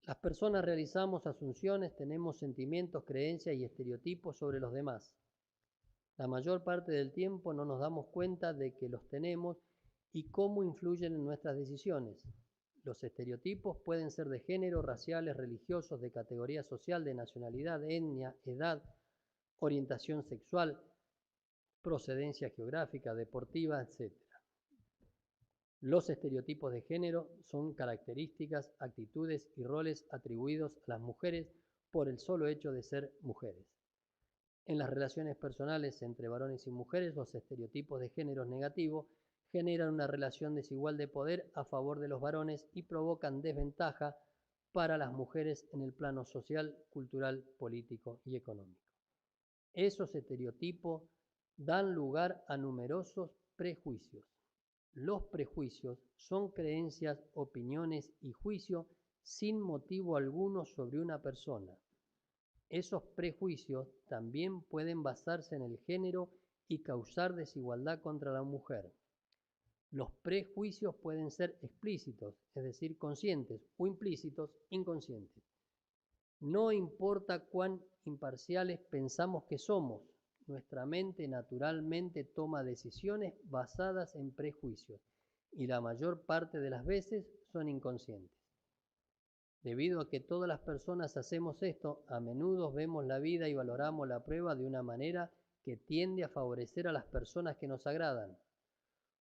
Las personas realizamos asunciones, tenemos sentimientos, creencias y estereotipos sobre los demás. La mayor parte del tiempo no nos damos cuenta de que los tenemos y cómo influyen en nuestras decisiones. Los estereotipos pueden ser de género, raciales, religiosos, de categoría social, de nacionalidad, etnia, edad, orientación sexual, procedencia geográfica, deportiva, etc. Los estereotipos de género son características, actitudes y roles atribuidos a las mujeres por el solo hecho de ser mujeres. En las relaciones personales entre varones y mujeres, los estereotipos de género negativos generan una relación desigual de poder a favor de los varones y provocan desventaja para las mujeres en el plano social, cultural, político y económico. Esos estereotipos dan lugar a numerosos prejuicios. Los prejuicios son creencias, opiniones y juicios sin motivo alguno sobre una persona. Esos prejuicios también pueden basarse en el género y causar desigualdad contra la mujer. Los prejuicios pueden ser explícitos, es decir, conscientes, o implícitos, inconscientes. No importa cuán imparciales pensamos que somos, nuestra mente naturalmente toma decisiones basadas en prejuicios y la mayor parte de las veces son inconscientes. Debido a que todas las personas hacemos esto, a menudo vemos la vida y valoramos la prueba de una manera que tiende a favorecer a las personas que nos agradan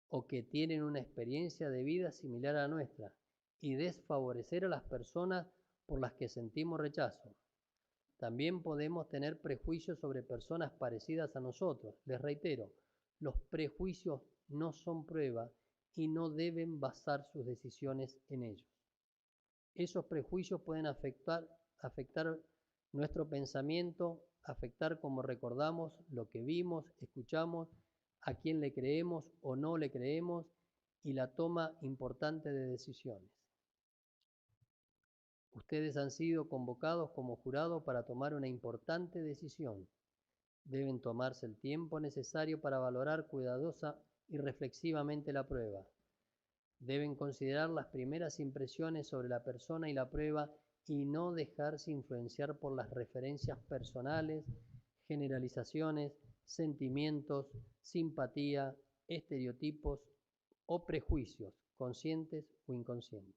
o que tienen una experiencia de vida similar a la nuestra y desfavorecer a las personas por las que sentimos rechazo. También podemos tener prejuicios sobre personas parecidas a nosotros. Les reitero, los prejuicios no son prueba y no deben basar sus decisiones en ellos. Esos prejuicios pueden afectar nuestro pensamiento, afectar cómo recordamos lo que vimos, escuchamos, a quién le creemos o no le creemos y la toma importante de decisiones. Ustedes han sido convocados como jurado para tomar una importante decisión. Deben tomarse el tiempo necesario para valorar cuidadosa y reflexivamente la prueba. Deben considerar las primeras impresiones sobre la persona y la prueba y no dejarse influenciar por las referencias personales, generalizaciones, sentimientos, simpatía, estereotipos o prejuicios, conscientes o inconscientes.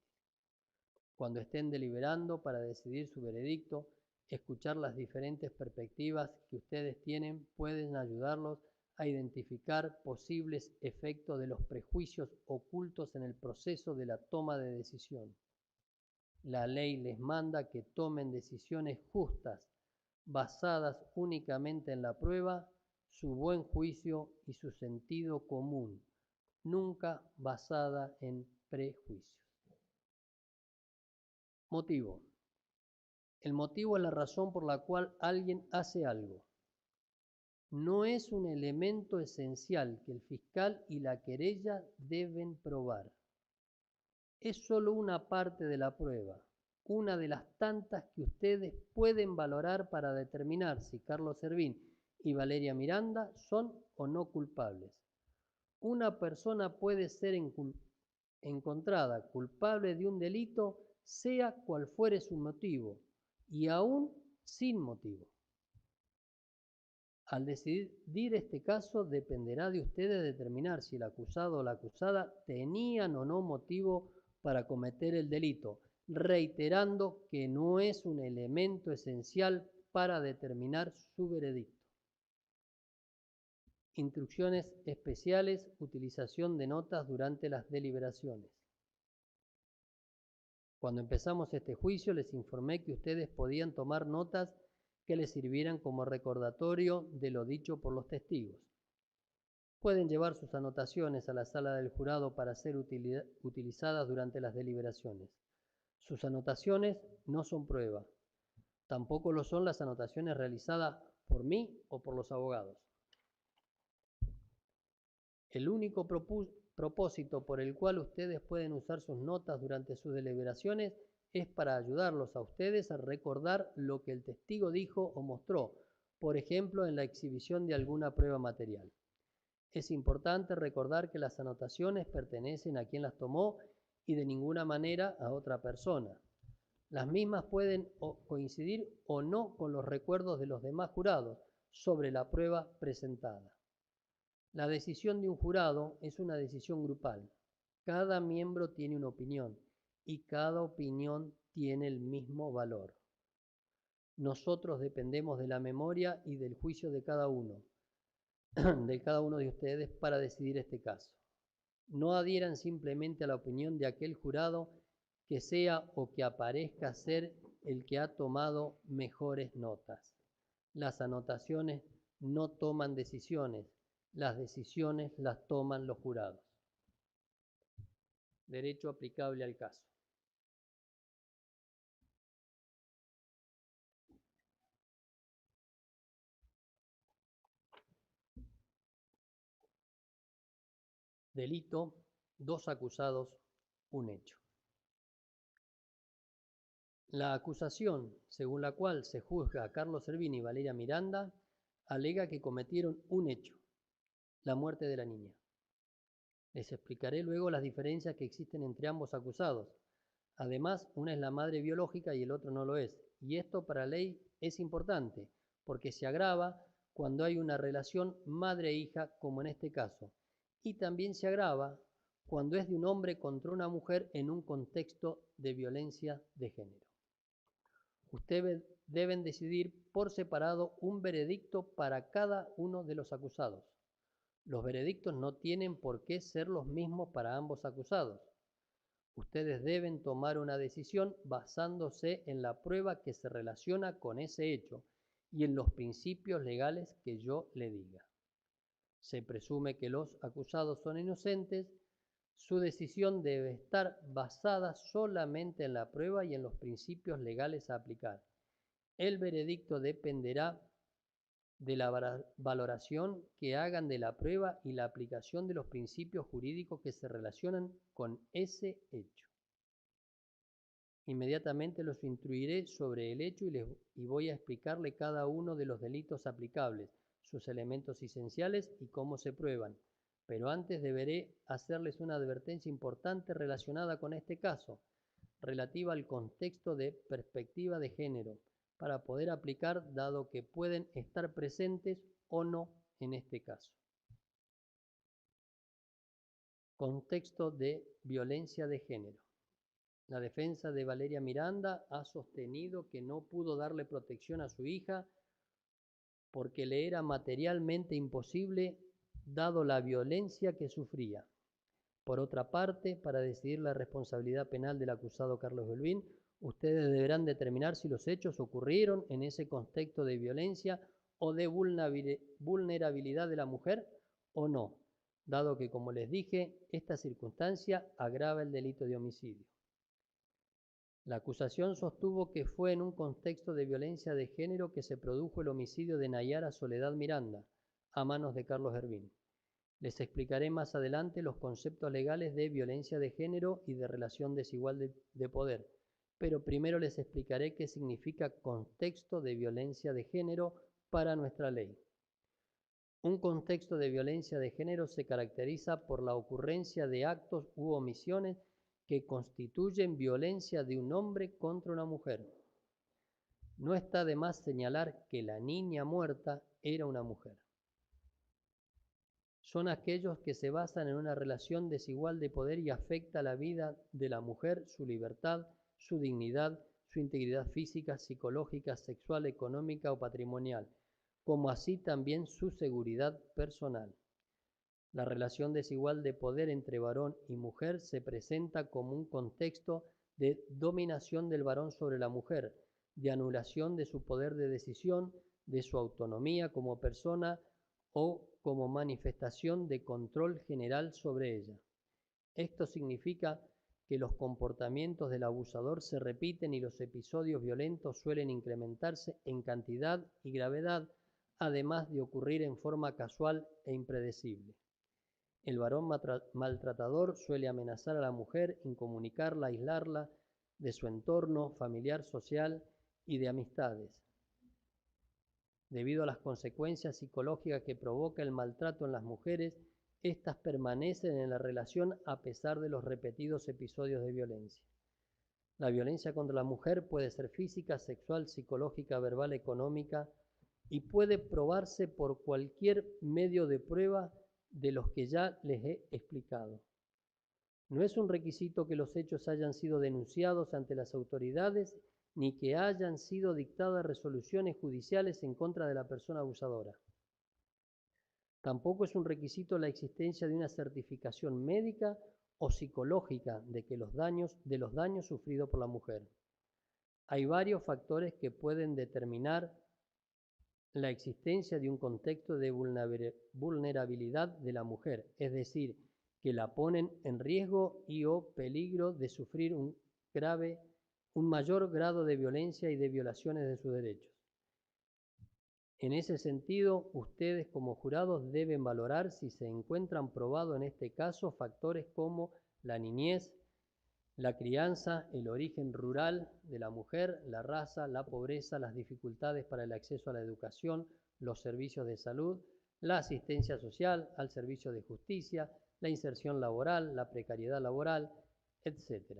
Cuando estén deliberando para decidir su veredicto, escuchar las diferentes perspectivas que ustedes tienen pueden ayudarlos a identificar posibles efectos de los prejuicios ocultos en el proceso de la toma de decisión. La ley les manda que tomen decisiones justas, basadas únicamente en la prueba, su buen juicio y su sentido común, nunca basada en prejuicios. Motivo. El motivo es la razón por la cual alguien hace algo. No es un elemento esencial que el fiscal y la querella deben probar. Es solo una parte de la prueba, una de las tantas que ustedes pueden valorar para determinar si Carlos Servín y Valeria Miranda son o no culpables. Una persona puede ser encontrada culpable de un delito, sea cual fuere su motivo, y aún sin motivo. Al decidir este caso, dependerá de ustedes determinar si el acusado o la acusada tenían o no motivo para cometer el delito, reiterando que no es un elemento esencial para determinar su veredicto. Instrucciones especiales, utilización de notas durante las deliberaciones. Cuando empezamos este juicio, les informé que ustedes podían tomar notas que les sirvieran como recordatorio de lo dicho por los testigos. Pueden llevar sus anotaciones a la sala del jurado para ser utilizadas durante las deliberaciones. Sus anotaciones no son prueba. Tampoco lo son las anotaciones realizadas por mí o por los abogados. El único propósito por el cual ustedes pueden usar sus notas durante sus deliberaciones es para ayudarlos a ustedes a recordar lo que el testigo dijo o mostró, por ejemplo, en la exhibición de alguna prueba material. Es importante recordar que las anotaciones pertenecen a quien las tomó y de ninguna manera a otra persona. Las mismas pueden coincidir o no con los recuerdos de los demás jurados sobre la prueba presentada. La decisión de un jurado es una decisión grupal. Cada miembro tiene una opinión y cada opinión tiene el mismo valor. Nosotros dependemos de la memoria y del juicio de cada uno de ustedes para decidir este caso. No adhieran simplemente a la opinión de aquel jurado que sea o que aparezca ser el que ha tomado mejores notas. Las anotaciones no toman decisiones, las decisiones las toman los jurados. Derecho aplicable al caso. Delito, dos acusados, un hecho. La acusación, según la cual se juzga a Carlos Servín y Valeria Miranda, alega que cometieron un hecho, la muerte de la niña. Les explicaré luego las diferencias que existen entre ambos acusados. Además, una es la madre biológica y el otro no lo es. Y esto para la ley es importante, porque se agrava cuando hay una relación madre-hija, como en este caso. Y también se agrava cuando es de un hombre contra una mujer en un contexto de violencia de género. Ustedes deben decidir por separado un veredicto para cada uno de los acusados. Los veredictos no tienen por qué ser los mismos para ambos acusados. Ustedes deben tomar una decisión basándose en la prueba que se relaciona con ese hecho y en los principios legales que yo le diga. Se presume que los acusados son inocentes. Su decisión debe estar basada solamente en la prueba y en los principios legales a aplicar. El veredicto dependerá de la valoración que hagan de la prueba y la aplicación de los principios jurídicos que se relacionan con ese hecho. Inmediatamente los instruiré sobre el hecho y voy a explicarle cada uno de los delitos aplicables, sus elementos esenciales y cómo se prueban. Pero antes deberé hacerles una advertencia importante relacionada con este caso, relativa al contexto de perspectiva de género, para poder aplicar dado que pueden estar presentes o no en este caso. Contexto de violencia de género. La defensa de Valeria Miranda ha sostenido que no pudo darle protección a su hija porque le era materialmente imposible dado la violencia que sufría. Por otra parte, para decidir la responsabilidad penal del acusado Carlos Belvín, ustedes deberán determinar si los hechos ocurrieron en ese contexto de violencia o de vulnerabilidad de la mujer o no, dado que, como les dije, esta circunstancia agrava el delito de homicidio. La acusación sostuvo que fue en un contexto de violencia de género que se produjo el homicidio de Nayara Soledad Miranda, a manos de Carlos Hervín. Les explicaré más adelante los conceptos legales de violencia de género y de relación desigual de poder, pero primero les explicaré qué significa contexto de violencia de género para nuestra ley. Un contexto de violencia de género se caracteriza por la ocurrencia de actos u omisiones que constituyen violencia de un hombre contra una mujer. No está de más señalar que la niña muerta era una mujer. Son aquellos que se basan en una relación desigual de poder y afecta la vida de la mujer, su libertad, su dignidad, su integridad física, psicológica, sexual, económica o patrimonial, como así también su seguridad personal. La relación desigual de poder entre varón y mujer se presenta como un contexto de dominación del varón sobre la mujer, de anulación de su poder de decisión, de su autonomía como persona o como manifestación de control general sobre ella. Esto significa que los comportamientos del abusador se repiten y los episodios violentos suelen incrementarse en cantidad y gravedad, además de ocurrir en forma casual e impredecible. El varón maltratador suele amenazar a la mujer, incomunicarla, aislarla de su entorno familiar, social y de amistades. Debido a las consecuencias psicológicas que provoca el maltrato en las mujeres, éstas permanecen en la relación a pesar de los repetidos episodios de violencia. La violencia contra la mujer puede ser física, sexual, psicológica, verbal, económica y puede probarse por cualquier medio de prueba de los que ya les he explicado. No es un requisito que los hechos hayan sido denunciados ante las autoridades ni que hayan sido dictadas resoluciones judiciales en contra de la persona abusadora. Tampoco es un requisito la existencia de una certificación médica o psicológica de los daños sufridos por la mujer. Hay varios factores que pueden determinar la existencia de un contexto de vulnerabilidad de la mujer, es decir, que la ponen en riesgo y o peligro de sufrir un mayor grado de violencia y de violaciones de sus derechos. En ese sentido, ustedes como jurados deben valorar si se encuentran probados en este caso factores como la niñez, la crianza, el origen rural de la mujer, la raza, la pobreza, las dificultades para el acceso a la educación, los servicios de salud, la asistencia social, al servicio de justicia, la inserción laboral, la precariedad laboral, etc.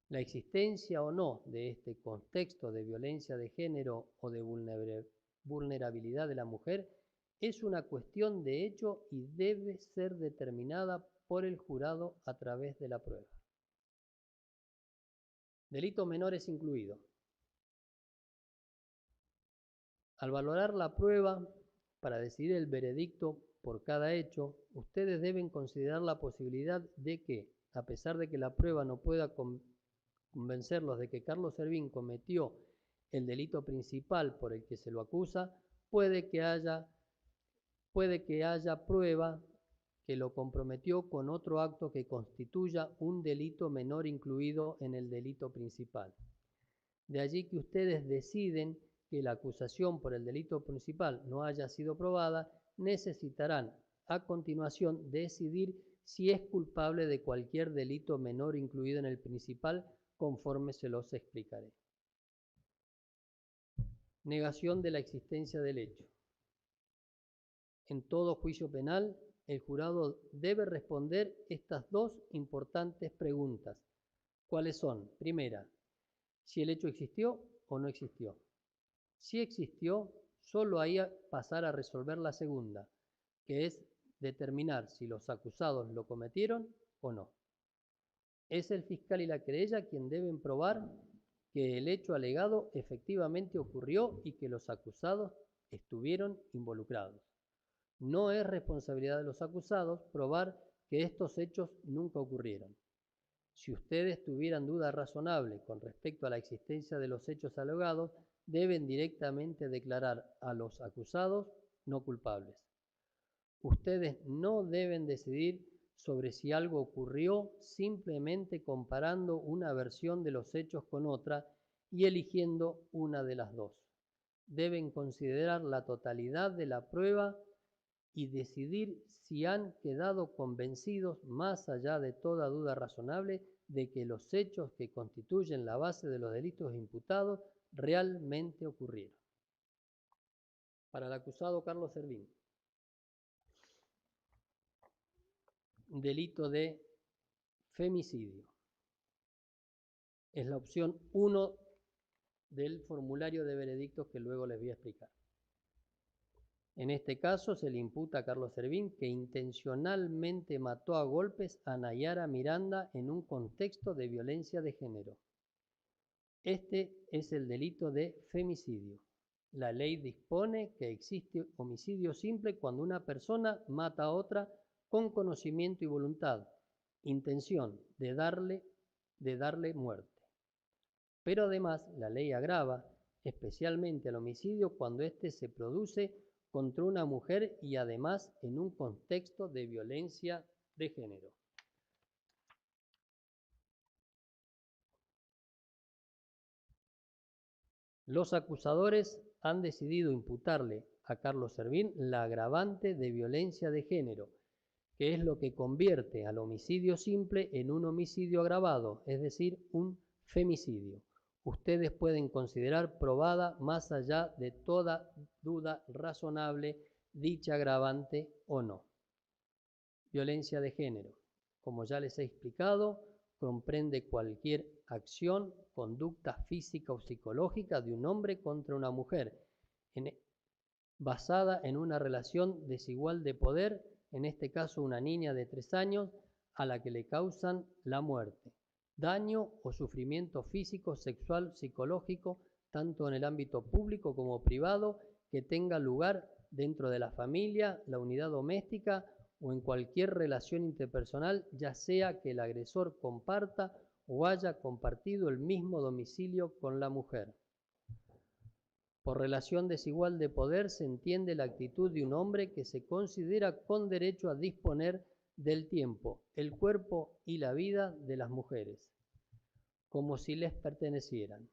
La existencia o no de este contexto de violencia de género o de vulnerabilidad de la mujer es una cuestión de hecho y debe ser determinada por el jurado a través de la prueba. Delitos menores incluido. Al valorar la prueba para decidir el veredicto por cada hecho, ustedes deben considerar la posibilidad de que, a pesar de que la prueba no pueda convencerlos de que Carlos Servín cometió el delito principal por el que se lo acusa, puede que haya prueba que lo comprometió con otro acto que constituya un delito menor incluido en el delito principal. De allí que ustedes deciden que la acusación por el delito principal no haya sido probada, necesitarán a continuación decidir si es culpable de cualquier delito menor incluido en el principal, conforme se los explicaré. Negación de la existencia del hecho. En todo juicio penal, el jurado debe responder estas dos importantes preguntas. ¿Cuáles son? Primera, si el hecho existió o no existió. Si existió, solo ahí pasar a resolver la segunda, que es determinar si los acusados lo cometieron o no. Es el fiscal y la querella quien deben probar que el hecho alegado efectivamente ocurrió y que los acusados estuvieron involucrados. No es responsabilidad de los acusados probar que estos hechos nunca ocurrieron. Si ustedes tuvieran duda razonable con respecto a la existencia de los hechos alegados, deben directamente declarar a los acusados no culpables. Ustedes no deben decidir sobre si algo ocurrió simplemente comparando una versión de los hechos con otra y eligiendo una de las dos. Deben considerar la totalidad de la prueba y decidir si han quedado convencidos, más allá de toda duda razonable, de que los hechos que constituyen la base de los delitos imputados realmente ocurrieron. Para el acusado Carlos Servín, delito de femicidio. Es la opción 1 del formulario de veredictos que luego les voy a explicar. En este caso se le imputa a Carlos Servín que intencionalmente mató a golpes a Nayara Miranda en un contexto de violencia de género. Este es el delito de femicidio. La ley dispone que existe homicidio simple cuando una persona mata a otra con conocimiento y voluntad, intención de darle muerte. Pero además la ley agrava especialmente el homicidio cuando éste se produce contra una mujer y además en un contexto de violencia de género. Los acusadores han decidido imputarle a Carlos Servín la agravante de violencia de género, que es lo que convierte al homicidio simple en un homicidio agravado, es decir, un femicidio. Ustedes pueden considerar probada más allá de toda duda razonable dicha agravante o no. Violencia de género, como ya les he explicado, comprende cualquier acción, conducta física o psicológica de un hombre contra una mujer, basada en una relación desigual de poder, en este caso una niña de 3 años, a la que le causan la muerte, daño o sufrimiento físico, sexual, psicológico, tanto en el ámbito público como privado, que tenga lugar dentro de la familia, la unidad doméstica o en cualquier relación interpersonal, ya sea que el agresor comparta o haya compartido el mismo domicilio con la mujer. Por relación desigual de poder se entiende la actitud de un hombre que se considera con derecho a disponer del tiempo, el cuerpo y la vida de las mujeres, como si les pertenecieran.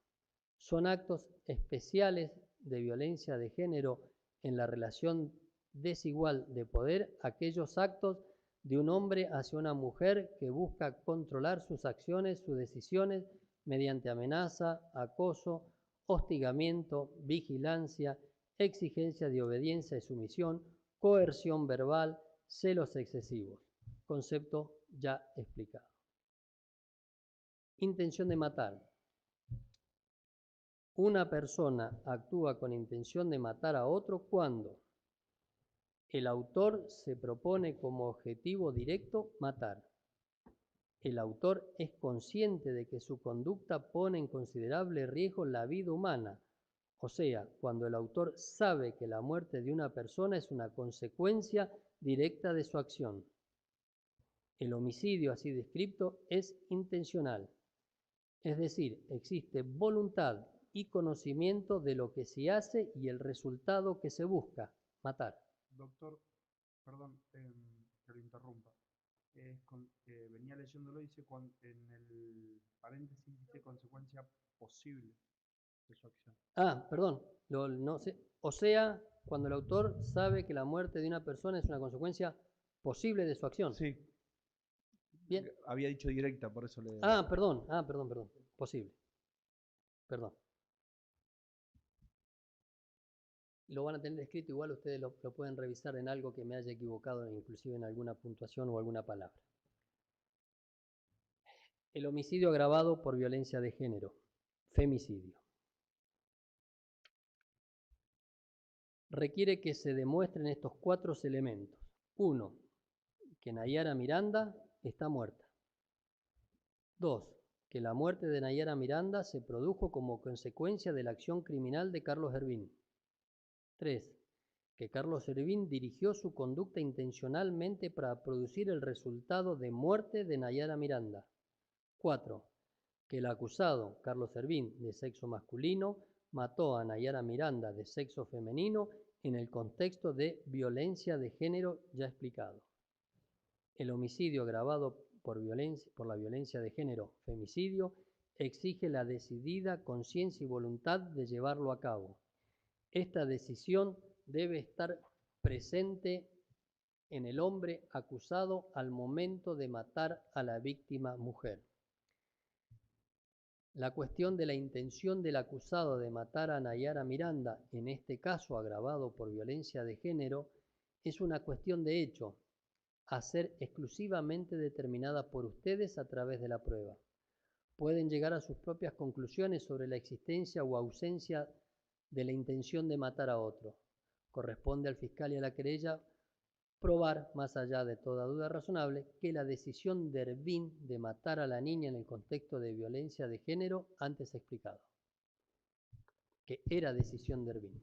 Son actos especiales de violencia de género en la relación desigual de poder aquellos actos de un hombre hacia una mujer que busca controlar sus acciones, sus decisiones, mediante amenaza, acoso, hostigamiento, vigilancia, exigencia de obediencia y sumisión, coerción verbal, celos excesivos. Concepto ya explicado. Intención de matar. Una persona actúa con intención de matar a otro cuando el autor se propone como objetivo directo matar. El autor es consciente de que su conducta pone en considerable riesgo la vida humana, o sea, cuando el autor sabe que la muerte de una persona es una consecuencia directa de su acción. El homicidio así descrito es intencional, es decir, existe voluntad y conocimiento de lo que se hace y el resultado que se busca, matar. Doctor, perdón que lo interrumpa. Venía leyéndolo, dice en el paréntesis dice consecuencia posible de su acción. Ah, perdón, no sé. O sea, cuando el autor sabe que la muerte de una persona es una consecuencia posible de su acción. Sí, Bien. había dicho directa, por eso le... Perdón. Posible. Perdón. Lo van a tener escrito, igual ustedes lo pueden revisar en algo que me haya equivocado, inclusive en alguna puntuación o alguna palabra. El homicidio agravado por violencia de género, femicidio. Requiere que se demuestren estos 4 elementos. 1. Que Nayara Miranda está muerta. 2. Que la muerte de Nayara Miranda se produjo como consecuencia de la acción criminal de Carlos Ervin. 3. Que Carlos Ervin dirigió su conducta intencionalmente para producir el resultado de muerte de Nayara Miranda. 4. Que el acusado, Carlos Ervin, de sexo masculino, mató a Nayara Miranda, de sexo femenino, en el contexto de violencia de género ya explicado. El homicidio agravado por la violencia de género, femicidio, exige la decidida conciencia y voluntad de llevarlo a cabo. Esta decisión debe estar presente en el hombre acusado al momento de matar a la víctima mujer. La cuestión de la intención del acusado de matar a Nayara Miranda, en este caso agravado por violencia de género, es una cuestión de hecho, a ser exclusivamente determinada por ustedes a través de la prueba. Pueden llegar a sus propias conclusiones sobre la existencia o ausencia de la intención de matar a otro. Corresponde al fiscal y a la querella probar, más allá de toda duda razonable, que la decisión de Ervin de matar a la niña en el contexto de violencia de género antes explicado, que era decisión de Ervin.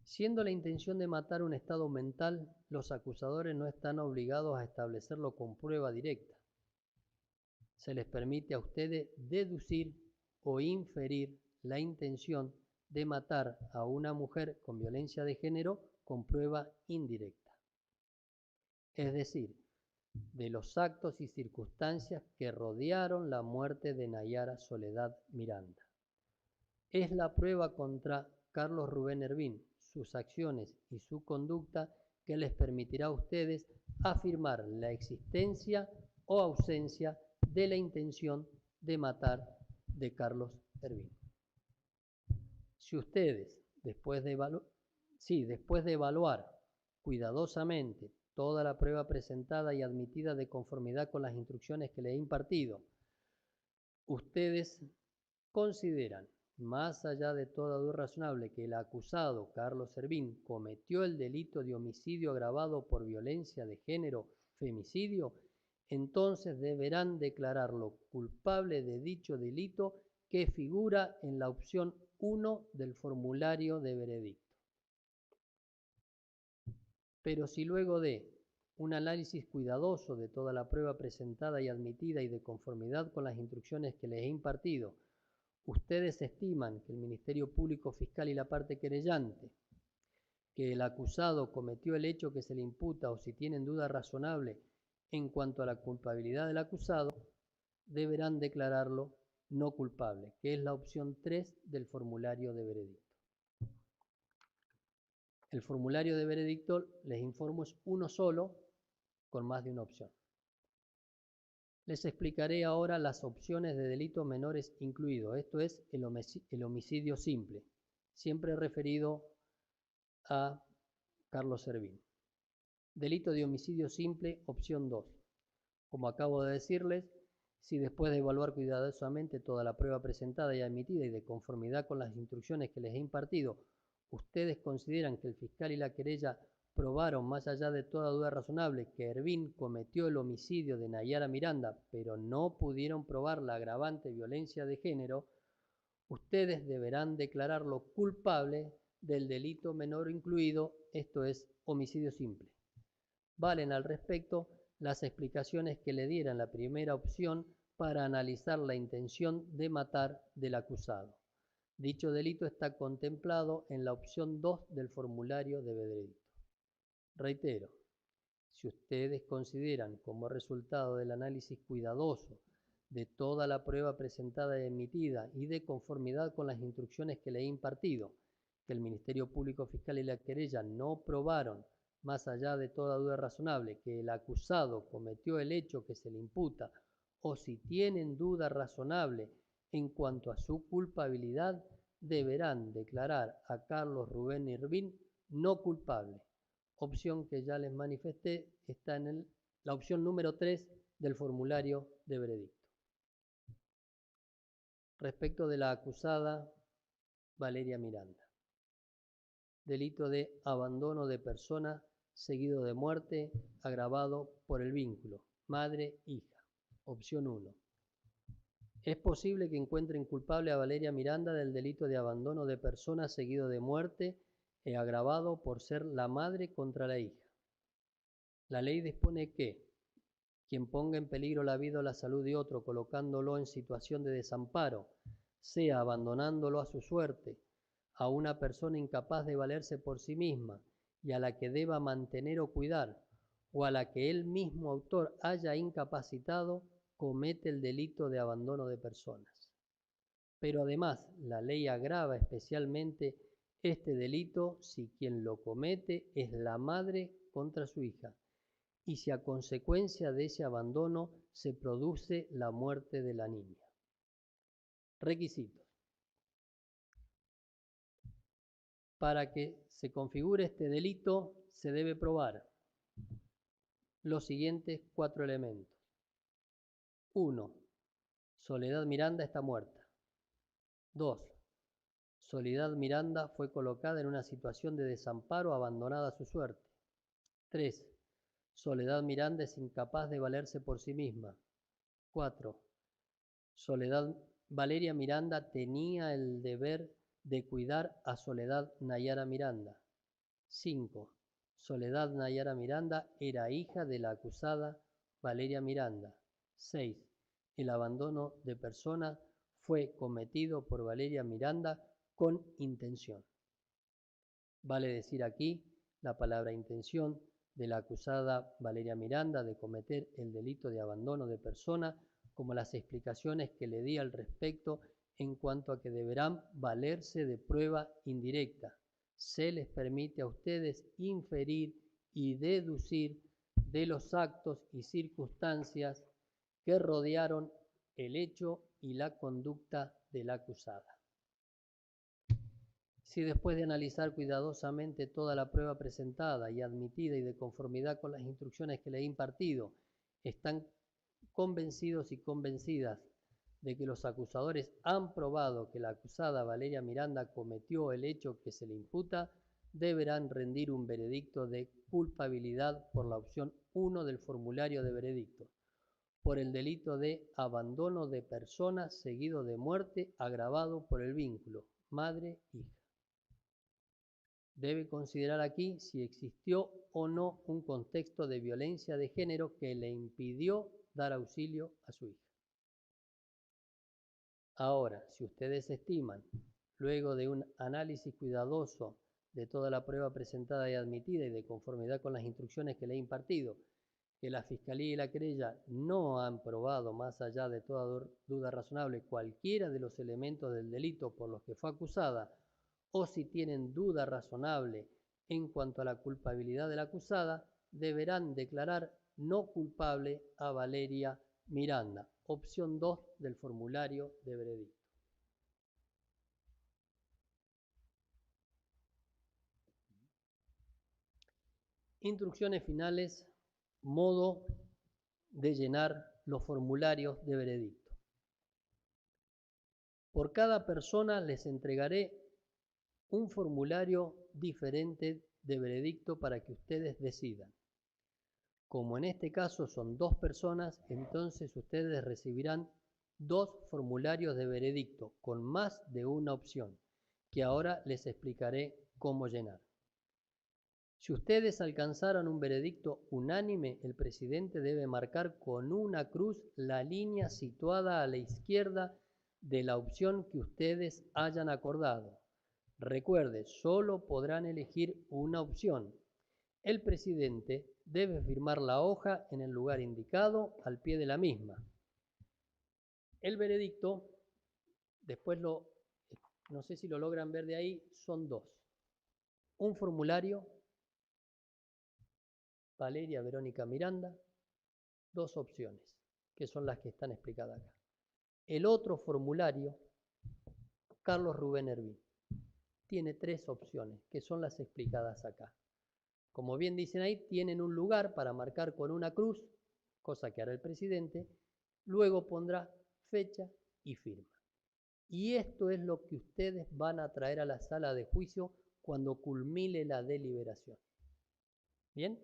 Siendo la intención de matar un estado mental, los acusadores no están obligados a establecerlo con prueba directa. Se les permite a ustedes deducir o inferir la intención de matar a una mujer con violencia de género con prueba indirecta. Es decir, de los actos y circunstancias que rodearon la muerte de Nayara Soledad Miranda. Es la prueba contra Carlos Rubén Ervin, sus acciones y su conducta que les permitirá a ustedes afirmar la existencia o ausencia de la intención de matar de Carlos Ervin. Si ustedes, después de evaluar cuidadosamente toda la prueba presentada y admitida de conformidad con las instrucciones que le he impartido, ustedes consideran, más allá de toda duda razonable, que el acusado, Carlos Ervin, cometió el delito de homicidio agravado por violencia de género, femicidio, entonces deberán declararlo culpable de dicho delito que figura en la opción 1 del formulario de veredicto. Pero si luego de un análisis cuidadoso de toda la prueba presentada y admitida y de conformidad con las instrucciones que les he impartido, ustedes estiman que el Ministerio Público Fiscal y la parte querellante, que el acusado cometió el hecho que se le imputa o si tienen duda razonable en cuanto a la culpabilidad del acusado, deberán declararlo no culpable, que es la opción 3 del formulario de veredicto. El formulario de veredicto, les informo, es uno solo con más de una opción. Les explicaré ahora las opciones de delitos menores incluidos, esto es el homicidio simple, siempre referido a Carlos Ervin. Delito de homicidio simple, opción 2. Como acabo de decirles, si después de evaluar cuidadosamente toda la prueba presentada y admitida y de conformidad con las instrucciones que les he impartido, ustedes consideran que el fiscal y la querella probaron, más allá de toda duda razonable, que Ervin cometió el homicidio de Nayara Miranda, pero no pudieron probar la agravante violencia de género, ustedes deberán declararlo culpable del delito menor incluido, esto es homicidio simple. Valen al respecto las explicaciones que le diera en la primera opción para analizar la intención de matar del acusado. Dicho delito está contemplado en la opción 2 del formulario de veredicto. Reitero, si ustedes consideran como resultado del análisis cuidadoso de toda la prueba presentada y emitida y de conformidad con las instrucciones que le he impartido, que el Ministerio Público Fiscal y la querella no probaron, más allá de toda duda razonable, que el acusado cometió el hecho que se le imputa, o si tienen duda razonable en cuanto a su culpabilidad, deberán declarar a Carlos Rubén Irvin no culpable. Opción que ya les manifesté, está en la opción número 3 del formulario de veredicto. Respecto de la acusada Valeria Miranda. Delito de abandono de persona seguido de muerte agravado por el vínculo madre-hija. Opción 1. Es posible que encuentren culpable a Valeria Miranda del delito de abandono de persona seguido de muerte agravado por ser la madre contra la hija. La ley dispone que quien ponga en peligro la vida o la salud de otro colocándolo en situación de desamparo, sea abandonándolo a su suerte, a una persona incapaz de valerse por sí misma y a la que deba mantener o cuidar, o a la que él mismo autor haya incapacitado, comete el delito de abandono de personas. Pero además, la ley agrava especialmente este delito si quien lo comete es la madre contra su hija y si a consecuencia de ese abandono se produce la muerte de la niña. Requisitos. Para que se configure este delito se debe probar los siguientes 4 elementos. 1. Soledad Miranda está muerta. 2. Soledad Miranda fue colocada en una situación de desamparo, abandonada a su suerte. 3. Soledad Miranda es incapaz de valerse por sí misma. 4. Valeria Miranda tenía el deber de cuidar a Soledad Nayara Miranda. 5. Soledad Nayara Miranda era hija de la acusada Valeria Miranda. 6. El abandono de persona fue cometido por Valeria Miranda con intención. Vale decir aquí la palabra intención de la acusada Valeria Miranda de cometer el delito de abandono de persona, como las explicaciones que le di al respecto en cuanto a que deberán valerse de prueba indirecta. Se les permite a ustedes inferir y deducir de los actos y circunstancias que rodearon el hecho y la conducta de la acusada. Si después de analizar cuidadosamente toda la prueba presentada y admitida y de conformidad con las instrucciones que le he impartido, están convencidos y convencidas de que los acusadores han probado que la acusada Valeria Miranda cometió el hecho que se le imputa, deberán rendir un veredicto de culpabilidad por la opción 1 del formulario de veredicto, por el delito de abandono de persona seguido de muerte agravado por el vínculo madre-hija. Debe considerar aquí si existió o no un contexto de violencia de género que le impidió dar auxilio a su hija. Ahora, si ustedes estiman, luego de un análisis cuidadoso de toda la prueba presentada y admitida y de conformidad con las instrucciones que le he impartido, que la Fiscalía y la querella no han probado, más allá de toda duda razonable, cualquiera de los elementos del delito por los que fue acusada, o si tienen duda razonable en cuanto a la culpabilidad de la acusada, deberán declarar no culpable a Valeria Miranda. Opción 2 del formulario de veredicto. Instrucciones finales, modo de llenar los formularios de veredicto. Por cada persona les entregaré un formulario diferente de veredicto para que ustedes decidan. Como en este caso son 2 personas, entonces ustedes recibirán 2 formularios de veredicto con más de una opción, que ahora les explicaré cómo llenar. Si ustedes alcanzaran un veredicto unánime, el presidente debe marcar con una cruz la línea situada a la izquierda de la opción que ustedes hayan acordado. Recuerde, solo podrán elegir una opción. El presidente debe firmar la hoja en el lugar indicado al pie de la misma. El veredicto, después no sé si lo logran ver de ahí, son dos. Un formulario, Valeria Verónica Miranda, dos opciones, que son las que están explicadas acá. El otro formulario, Carlos Rubén Hervín, tiene tres opciones, que son las explicadas acá. Como bien dicen ahí, tienen un lugar para marcar con una cruz, cosa que hará el presidente, luego pondrá fecha y firma. Y esto es lo que ustedes van a traer a la sala de juicio cuando culmine la deliberación. ¿Bien?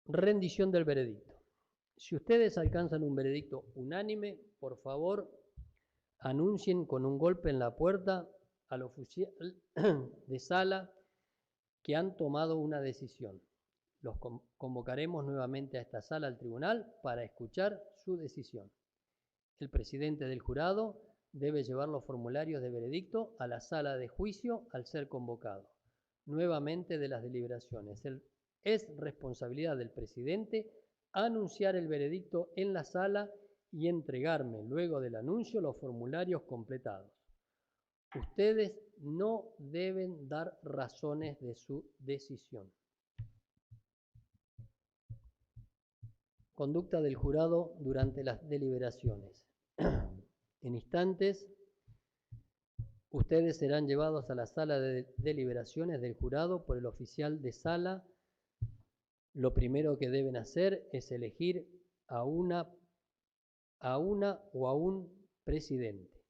Rendición del veredicto. Si ustedes alcanzan un veredicto unánime, por favor, anuncien con un golpe en la puerta al oficial de sala que han tomado una decisión. Los convocaremos nuevamente a esta sala al tribunal para escuchar su decisión. El presidente del jurado debe llevar los formularios de veredicto a la sala de juicio al ser convocado nuevamente de las deliberaciones. Es responsabilidad del presidente anunciar el veredicto en la sala y entregarme luego del anuncio los formularios completados. Ustedes no deben dar razones de su decisión. Conducta del jurado durante las deliberaciones. En instantes, ustedes serán llevados a la sala de deliberaciones del jurado por el oficial de sala. Lo primero que deben hacer es elegir a una o a un presidente.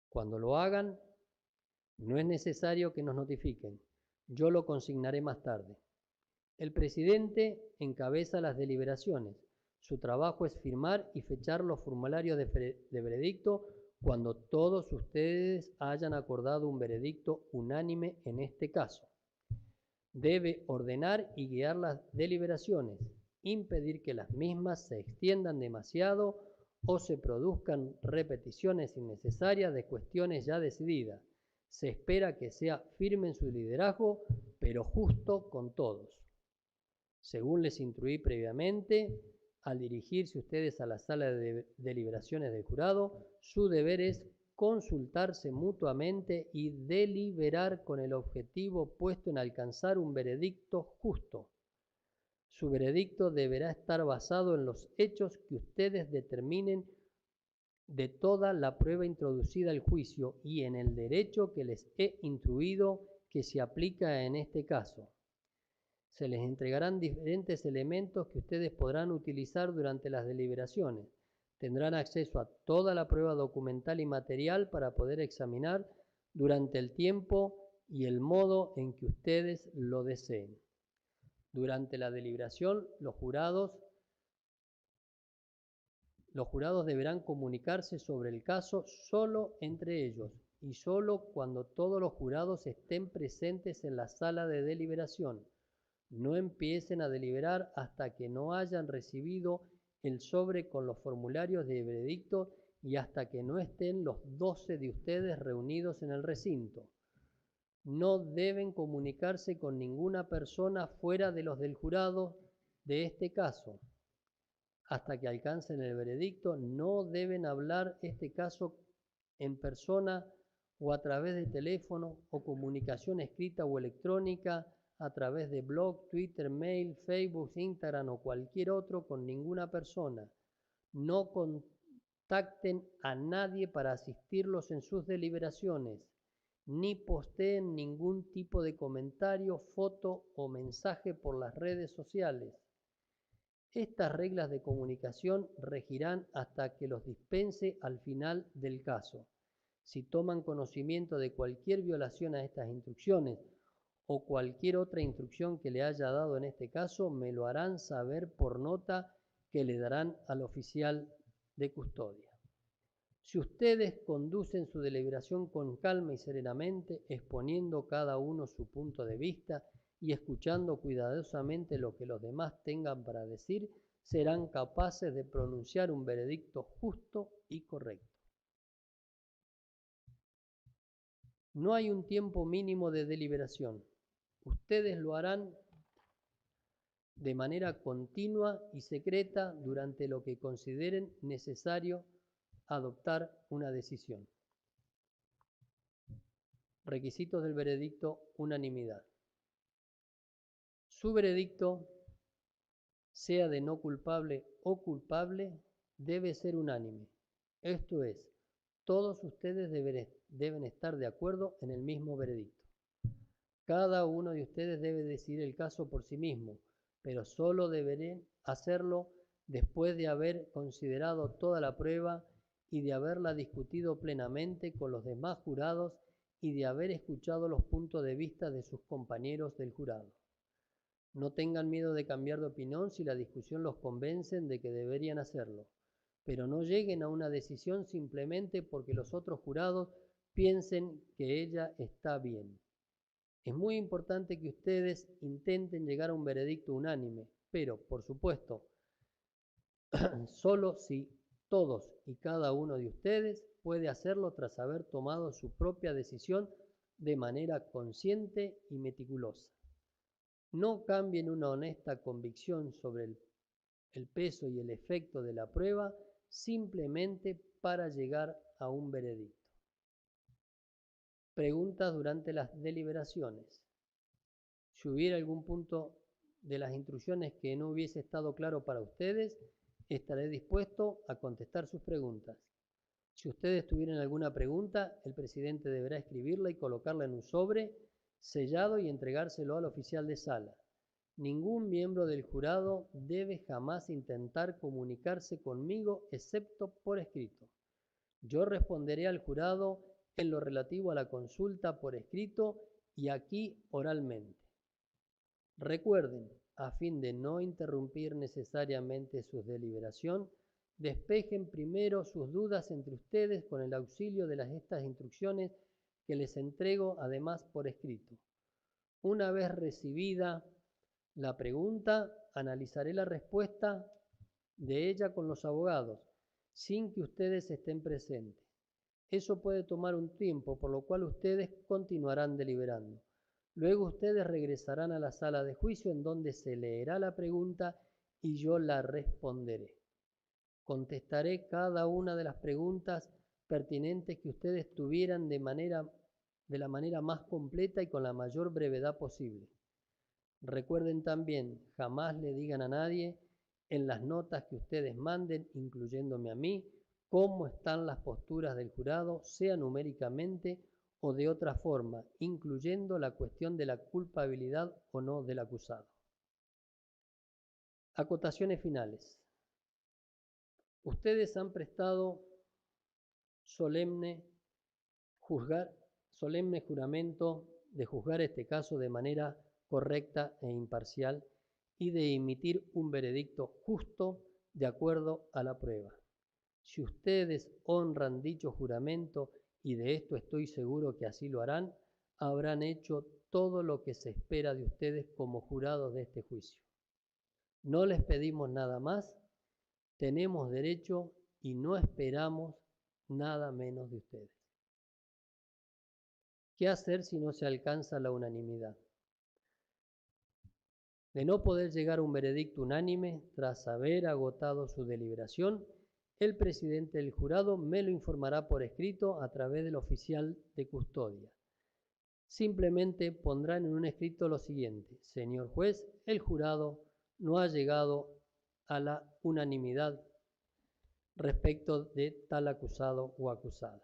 Cuando lo hagan, no es necesario que nos notifiquen. Yo lo consignaré más tarde. El presidente encabeza las deliberaciones. Su trabajo es firmar y fechar los formularios de veredicto cuando todos ustedes hayan acordado un veredicto unánime en este caso. Debe ordenar y guiar las deliberaciones, impedir que las mismas se extiendan demasiado o se produzcan repeticiones innecesarias de cuestiones ya decididas. Se espera que sea firme en su liderazgo, pero justo con todos. Según les instruí previamente, al dirigirse ustedes a la sala de deliberaciones del jurado, su deber es consultarse mutuamente y deliberar con el objetivo puesto en alcanzar un veredicto justo. Su veredicto deberá estar basado en los hechos que ustedes determinen de toda la prueba introducida al juicio y en el derecho que les he instruido que se aplica en este caso. Se les entregarán diferentes elementos que ustedes podrán utilizar durante las deliberaciones. Tendrán acceso a toda la prueba documental y material para poder examinar durante el tiempo y el modo en que ustedes lo deseen. Durante la deliberación, los jurados deberán comunicarse sobre el caso solo entre ellos y solo cuando todos los jurados estén presentes en la sala de deliberación. No empiecen a deliberar hasta que no hayan recibido el sobre con los formularios de veredicto y hasta que no estén los 12 de ustedes reunidos en el recinto. No deben comunicarse con ninguna persona fuera de los del jurado de este caso. Hasta que alcancen el veredicto, no deben hablar este caso en persona o a través de teléfono o comunicación escrita o electrónica, a través de blog, Twitter, mail, Facebook, Instagram o cualquier otro con ninguna persona. No contacten a nadie para asistirlos en sus deliberaciones, ni posteen ningún tipo de comentario, foto o mensaje por las redes sociales. Estas reglas de comunicación regirán hasta que los dispense al final del caso. Si toman conocimiento de cualquier violación a estas instrucciones o cualquier otra instrucción que le haya dado en este caso, me lo harán saber por nota que le darán al oficial de custodia. Si ustedes conducen su deliberación con calma y serenamente, exponiendo cada uno su punto de vista y escuchando cuidadosamente lo que los demás tengan para decir, serán capaces de pronunciar un veredicto justo y correcto. No hay un tiempo mínimo de deliberación. Ustedes lo harán de manera continua y secreta durante lo que consideren necesario adoptar una decisión. Requisitos del veredicto: unanimidad. Su veredicto, sea de no culpable o culpable, debe ser unánime. Esto es, todos ustedes deben estar de acuerdo en el mismo veredicto. Cada uno de ustedes debe decidir el caso por sí mismo, pero solo deberán hacerlo después de haber considerado toda la prueba y de haberla discutido plenamente con los demás jurados y de haber escuchado los puntos de vista de sus compañeros del jurado. No tengan miedo de cambiar de opinión si la discusión los convence de que deberían hacerlo, pero no lleguen a una decisión simplemente porque los otros jurados piensen que ella está bien. Es muy importante que ustedes intenten llegar a un veredicto unánime, pero, por supuesto, solo si todos y cada uno de ustedes puede hacerlo tras haber tomado su propia decisión de manera consciente y meticulosa. No cambien una honesta convicción sobre el peso y el efecto de la prueba simplemente para llegar a un veredicto. Preguntas durante las deliberaciones. Si hubiera algún punto de las instrucciones que no hubiese estado claro para ustedes, estaré dispuesto a contestar sus preguntas. Si ustedes tuvieran alguna pregunta, el presidente deberá escribirla y colocarla en un sobre sellado y entregárselo al oficial de sala. Ningún miembro del jurado debe jamás intentar comunicarse conmigo excepto por escrito. Yo responderé al jurado en lo relativo a la consulta por escrito y aquí oralmente. Recuerden, a fin de no interrumpir necesariamente su deliberación, despejen primero sus dudas entre ustedes con el auxilio de estas instrucciones que les entrego además por escrito. Una vez recibida la pregunta, analizaré la respuesta de ella con los abogados, sin que ustedes estén presentes. Eso puede tomar un tiempo, por lo cual ustedes continuarán deliberando. Luego ustedes regresarán a la sala de juicio en donde se leerá la pregunta y yo la responderé. Contestaré cada una de las preguntas pertinentes que ustedes tuvieran de la manera más completa y con la mayor brevedad posible. Recuerden también, jamás le digan a nadie en las notas que ustedes manden, incluyéndome a mí, cómo están las posturas del jurado, sea numéricamente o de otra forma, incluyendo la cuestión de la culpabilidad o no del acusado. Acotaciones finales. Ustedes han prestado solemne juramento de juzgar este caso de manera correcta e imparcial y de emitir un veredicto justo de acuerdo a la prueba. Si ustedes honran dicho juramento, y de esto estoy seguro que así lo harán, habrán hecho todo lo que se espera de ustedes como jurados de este juicio. No les pedimos nada más, tenemos derecho y no esperamos nada menos de ustedes. ¿Qué hacer si no se alcanza la unanimidad? De no poder llegar a un veredicto unánime tras haber agotado su deliberación, el presidente del jurado me lo informará por escrito a través del oficial de custodia. Simplemente pondrán en un escrito lo siguiente: señor juez, el jurado no ha llegado a la unanimidad respecto de tal acusado o acusada.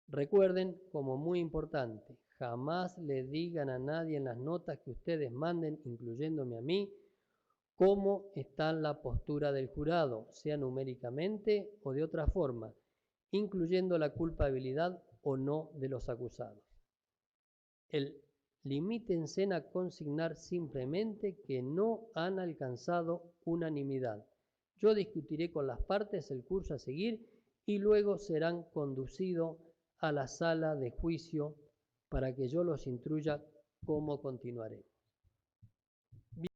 Recuerden, como muy importante, jamás le digan a nadie en las notas que ustedes manden, incluyéndome a mí, cómo está la postura del jurado, sea numéricamente o de otra forma, incluyendo la culpabilidad o no de los acusados. Limítense a consignar simplemente que no han alcanzado unanimidad. Yo discutiré con las partes el curso a seguir y luego serán conducidos a la sala de juicio para que yo los instruya cómo continuaré.